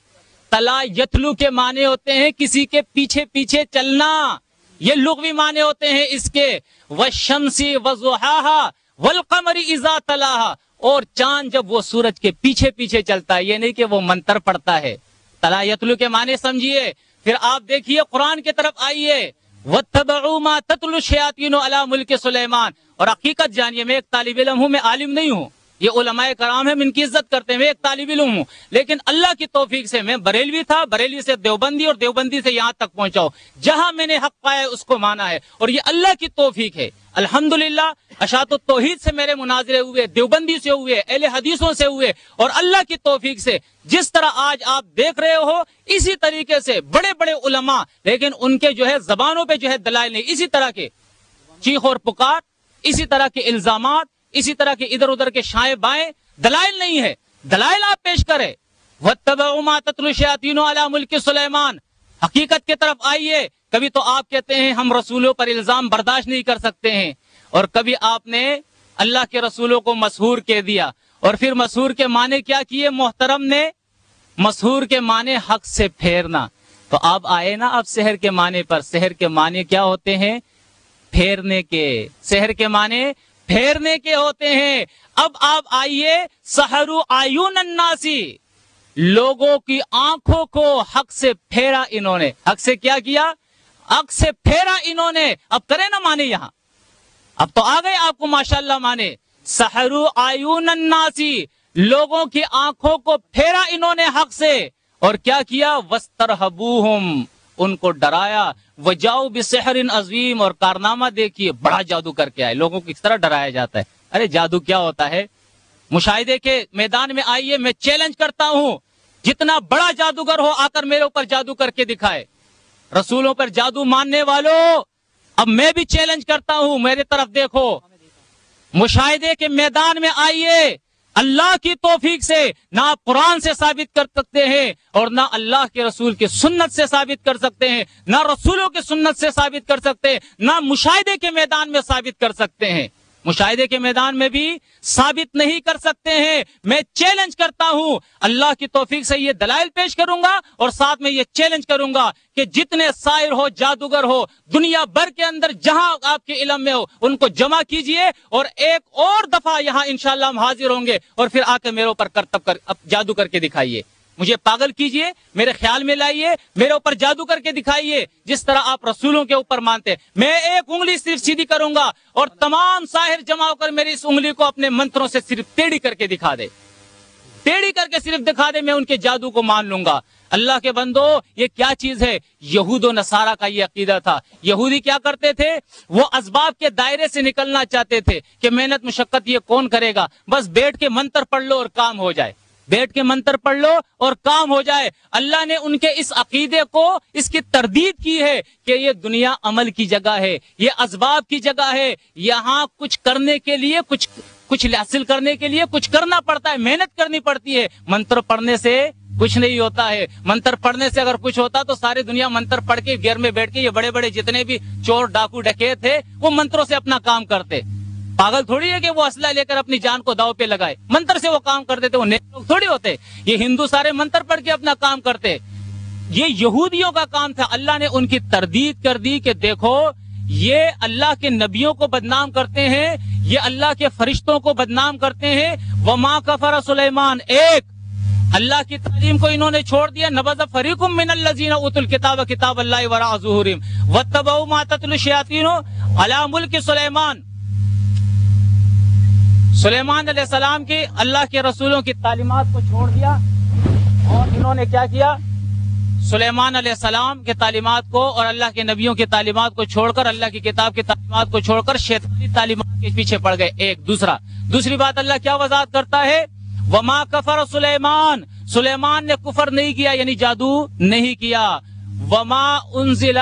تلا یتلو کے معنی ہوتے ہیں کسی کے پیچھے پیچھے چلنا. یہ لغوی معنی ہوتے ہیں اس کے. والشمس وضحاها والقمر اذا تلاها، اور چاند جب وہ سورج کے پیچھے پیچھے چلتا ہے. یہ نہیں کہ وہ منتر پڑتا ہے. تلا یتلو کے معنی سمجھیے. پھر آپ دیکھیے قرآن کی طرف آئیے وَاتَّبَعُوا مَا تَتْلُو الشَّيَاطِينُ عَلَى مُلْكِ سُلَيْمَانَ. اور حقیقت جانیے، میں ایک طالب علم ہوں، میں عالم نہیں ہوں. یہ علماء کرام ہیں، میں ان کی عزت کرتے ہیں. میں ایک طالب علم ہوں، لیکن اللہ کی توفیق سے میں بریلوی تھا، بریلی سے دیوبندی، اور دیوبندی سے یہاں تک پہنچا ہوں. جہاں میں نے حق پایا اس کو مانا ہے، اور یہ اللہ کی توفیق ہے. الحمدللہ اشاعت التوحید سے میرے مناظرے ہوئے، دیوبندی سے ہوئے، اہل حدیثوں سے ہوئے، اور اللہ کی توفیق سے جس طرح آج آپ دیکھ رہے ہو اسی طریقے سے بڑے بڑے علماء، لیکن ان کے جو ہے زبانوں پہ جو ہے دلائل نہیں. اسی طرح کے چیخ اور پکار، اسی طرح کے الزامات، اسی طرح کے ادھر ادھر کے شائیں بائیں، دلائل نہیں ہے. دلائل آپ پیش کریں. وَاتَّبَعُوا مَا تَتْلُو الشَّيَاطِينُ عَلَى مُلْكِ سُلَيْمَانَ. حقیقت کی طرف آئیے. کبھی تو آپ کہتے ہیں ہم رسولوں پر الزام برداشت نہیں کر سکتے ہیں، اور کبھی آپ نے اللہ کے رسولوں کو مسحور کہہ دیا. اور پھر مسحور کے معنی کیا کیے محترم نے؟ مسحور کے معنی حق سے پھیرنا. تو آپ آئے نا اب سحر کے معنی پر. سحر کے معنی کیا ہوتے ہیں؟ پھیرنے کے. سحر کے معنی پھیرنے کے ہوتے ہیں. اب آپ آئیے سحروا اعین الناس، لوگوں کی آنکھوں کو حق سے پھیرا انہوں نے. حق سے کیا کیا؟ حق سے پھیرا انہوں نے. اب کرے نا معنی یہاں، اب تو آ گئے آپ کو ماشاءاللہ معنی. سحروا اعین الناس، لوگوں کی آنکھوں کو پھیرا انہوں نے حق سے. اور کیا کیا؟ وَاسْتَرْهَبُوهُمْ، ان کو ڈرایا. وَجَاءُوا بِسِحْرٍ عَظِيمٍ، اور کارنامہ دیکھیے بڑا جادو کر کے آئے. لوگوں کو کس طرح ڈرایا جاتا ہے. ارے جادو کیا ہوتا ہے؟ مشاہدے کے میدان میں آئیے، میں چیلنج کرتا ہوں جتنا بڑا جادوگر ہو آ کر میرے اوپر جادو کر کے دکھائے. رسولوں پر جادو ماننے والوں، اب میں بھی چیلنج کرتا ہوں، میرے طرف دیکھو. مشاہدے کے میدان میں آئیے. اللہ کی توفیق سے نہ آپ قرآن سے ثابت کر سکتے ہیں، اور نہ اللہ کے رسول کی سنت سے ثابت کر سکتے ہیں، نہ رسولوں کی سنت سے ثابت کر سکتے ہیں، نہ مشاہدے کے میدان میں ثابت کر سکتے ہیں. مشاہدے کے میدان میں بھی ثابت نہیں کر سکتے ہیں. میں چیلنج کرتا ہوں, اللہ کی توفیق سے یہ دلائل پیش کروں گا اور ساتھ میں یہ چیلنج کروں گا کہ جتنے ساحر ہو, جادوگر ہو, دنیا بھر کے اندر جہاں آپ کے علم میں ہو, ان کو جمع کیجئے اور ایک اور دفعہ یہاں انشاءاللہ ہم حاضر ہوں گے, اور پھر آ کے میرے اوپر کرتب کر جادو کر کے دکھائیے. مجھے پاگل کیجئے, میرے خیال میں لائیے, میرے اوپر جادو کر کے دکھائیے جس طرح آپ رسولوں کے اوپر مانتے. میں ایک انگلی صرف سیدھی کروں گا اور تمام ساحر جمع ہو کر میری اس انگلی کو اپنے منتروں سے صرف ٹیڑھی کر کے دکھا دے, ٹیڑھی کر کے صرف دکھا دے, میں ان کے جادو کو مان لوں گا. اللہ کے بندو, یہ کیا چیز ہے؟ یہود و نصارہ کا یہ عقیدہ تھا. یہودی کیا کرتے تھے؟ وہ اسباب کے دائرے سے نکلنا چاہتے تھے کہ محنت مشقت یہ کون کرے گا, بس بیٹھ کے منتر پڑھ لو اور کام ہو جائے, بیٹھ کے منتر پڑھ لو اور کام ہو جائے. اللہ نے ان کے اس عقیدے کو, اس کی تردید کی ہے کہ یہ دنیا عمل کی جگہ ہے, یہ اسباب کی جگہ ہے, یہاں کچھ کرنے کے لیے کچھ حاصل کرنے کے لیے کچھ کرنا پڑتا ہے, محنت کرنی پڑتی ہے. منتر پڑھنے سے کچھ نہیں ہوتا ہے. منتر پڑھنے سے اگر کچھ ہوتا تو ساری دنیا منتر پڑھ کے گھر میں بیٹھ کے, یہ بڑے بڑے جتنے بھی چور ڈاکو ڈکیت تھے وہ منتروں سے اپنا کام کرتے. پاگل تھوڑی ہے کہ وہ اسلحہ لے کر اپنی جان کو داؤ پہ لگائے, منتر سے وہ کام کرتے تھے. وہ نیک لوگ تھوڑی ہوتے, یہ ہندو سارے منتر پڑھ کے اپنا کام کرتے. یہ یہودیوں کا کام تھا. اللہ نے ان کی تردید کر دی کہ دیکھو یہ اللہ کے نبیوں کو بدنام کرتے ہیں, یہ اللہ کے فرشتوں کو بدنام کرتے ہیں. وما کفر سلیمان, ایک اللہ کی تعلیم کو انہوں نے چھوڑ دیا. نبذ فریق من الذین اوتوا الکتاب کتاب اللہ وراء ظہورہم واتبعوا ما تتلو الشیاطین علی ملک سلیمان. سلیمان علیہ السلام کی, اللہ کے رسولوں کی تعلیمات کو چھوڑ دیا اور انہوں نے کیا کیا؟ سلیمان علیہ السلام کے تعلیمات کو اور اللہ کے نبیوں کی تعلیمات کو چھوڑ کر, اللہ کی کتاب کی تعلیمات کو چھوڑ کر شیطانی تعلیمات کے پیچھے پڑ گئے. ایک دوسری بات اللہ کیا وضاحت کرتا ہے؟ وما کفر سلیمان, سلیمان نے کفر نہیں کیا یعنی جادو نہیں کیا. وما انزل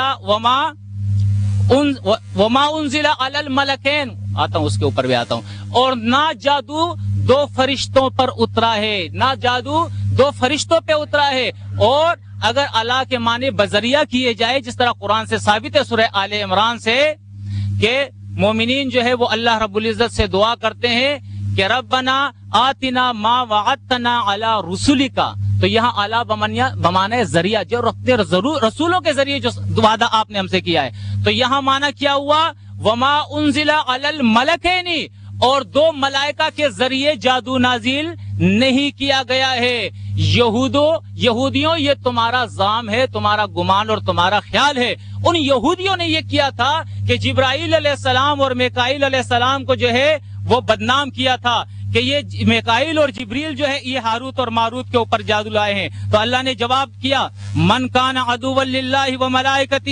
علی الملکین, آتا ہوں اس کے اوپر بھی آتا ہوں. اور نہ جادو دو فرشتوں پر اترا ہے, نہ جادو دو فرشتوں پہ اترا ہے. اور اگر اللہ کے معنی بذریعہ کیے جائے جس طرح قرآن سے ثابت ہے سورہ آل عمران سے کہ مومنین جو ہے وہ اللہ رب العزت سے دعا کرتے ہیں کہ ربنا آتنا ما وعدتنا علی رسولک, تو یہاں اعلیٰ بمانے ذریعہ, جو رسولوں کے ذریعے جو وعدہ آپ نے ہم سے کیا ہے. تو یہاں معنی کیا ہوا؟ وما انزل علی الملکین, اور دو ملائکہ کے ذریعے جادو نازل نہیں کیا گیا ہے. یہودیوں یہ تمہارا ظام ہے, تمہارا گمان اور تمہارا خیال ہے. ان یہودیوں نے یہ کیا تھا کہ جبرائیل علیہ السلام اور میکائیل علیہ السلام کو جو ہے وہ بدنام کیا تھا کہ یہ میکائیل اور جبریل جو ہے یہ ہاروت اور ماروت کے اوپر جادو لائے ہیں. تو اللہ نے جواب کیا, من کان عدوا للہ وملائکتہ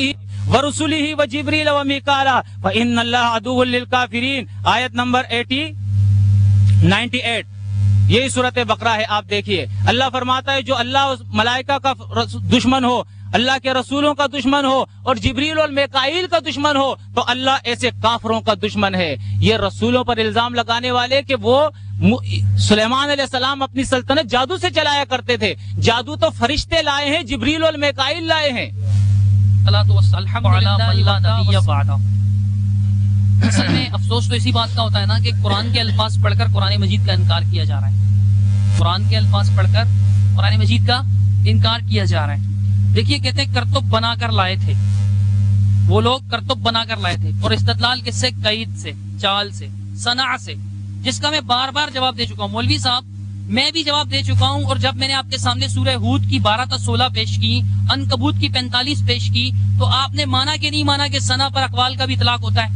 ورسلہ وجبریل ومیکائیل فإن اللہ عدو للکافرین. آیت نمبر 98. یہی سورۃ بقرہ ہے, آپ دیکھیے. اللہ فرماتا ہے جو اللہ ملائکہ کا دشمن ہو, اللہ کے رسولوں کا دشمن ہو اور جبریل اور میکائیل کا دشمن ہو تو اللہ ایسے کافروں کا دشمن ہے. یہ رسولوں پر الزام لگانے والے کہ وہ سلیمان علیہ السلام اپنی سلطنت جادو سے چلایا کرتے تھے. جادو تو فرشتے لائے ہیں, جبریل اور میکائیل لائے ہیں. اصل میں افسوس تو اسی بات کا ہوتا ہے نا کہ قرآن کے الفاظ پڑھ کر قرآن مجید کا انکار کیا جا رہا ہے. قرآن کے الفاظ پڑھ کر قرآن مجید کا انکار کیا جا رہا ہے. دیکھیے کہتے ہیں کرتب بنا کر لائے تھے, وہ لوگ کرتب بنا کر لائے تھے. اور استدلال کس سے؟ قید سے, چال سے, صنع سے, جس کا میں بار بار جواب دے چکا ہوں. مولوی صاحب میں بھی جواب دے چکا ہوں, اور جب میں نے آپ کے سامنے سورہ ہود کی 12 تا 16 پیش کی, عنکبوت کی 45 پیش کی, تو آپ نے مانا کہ نہیں مانا کہ صنع پر اقوال کا بھی اطلاق ہوتا ہے,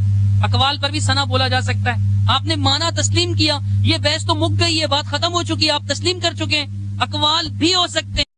اقوال پر بھی صنع بولا جا سکتا ہے. آپ نے مانا تسلیم کیا, یہ بحث تو مک گئی, یہ بات ختم ہو چکی ہے, آپ تسلیم کر چکے ہیں. اقوال بھی ہو سکتے ہیں.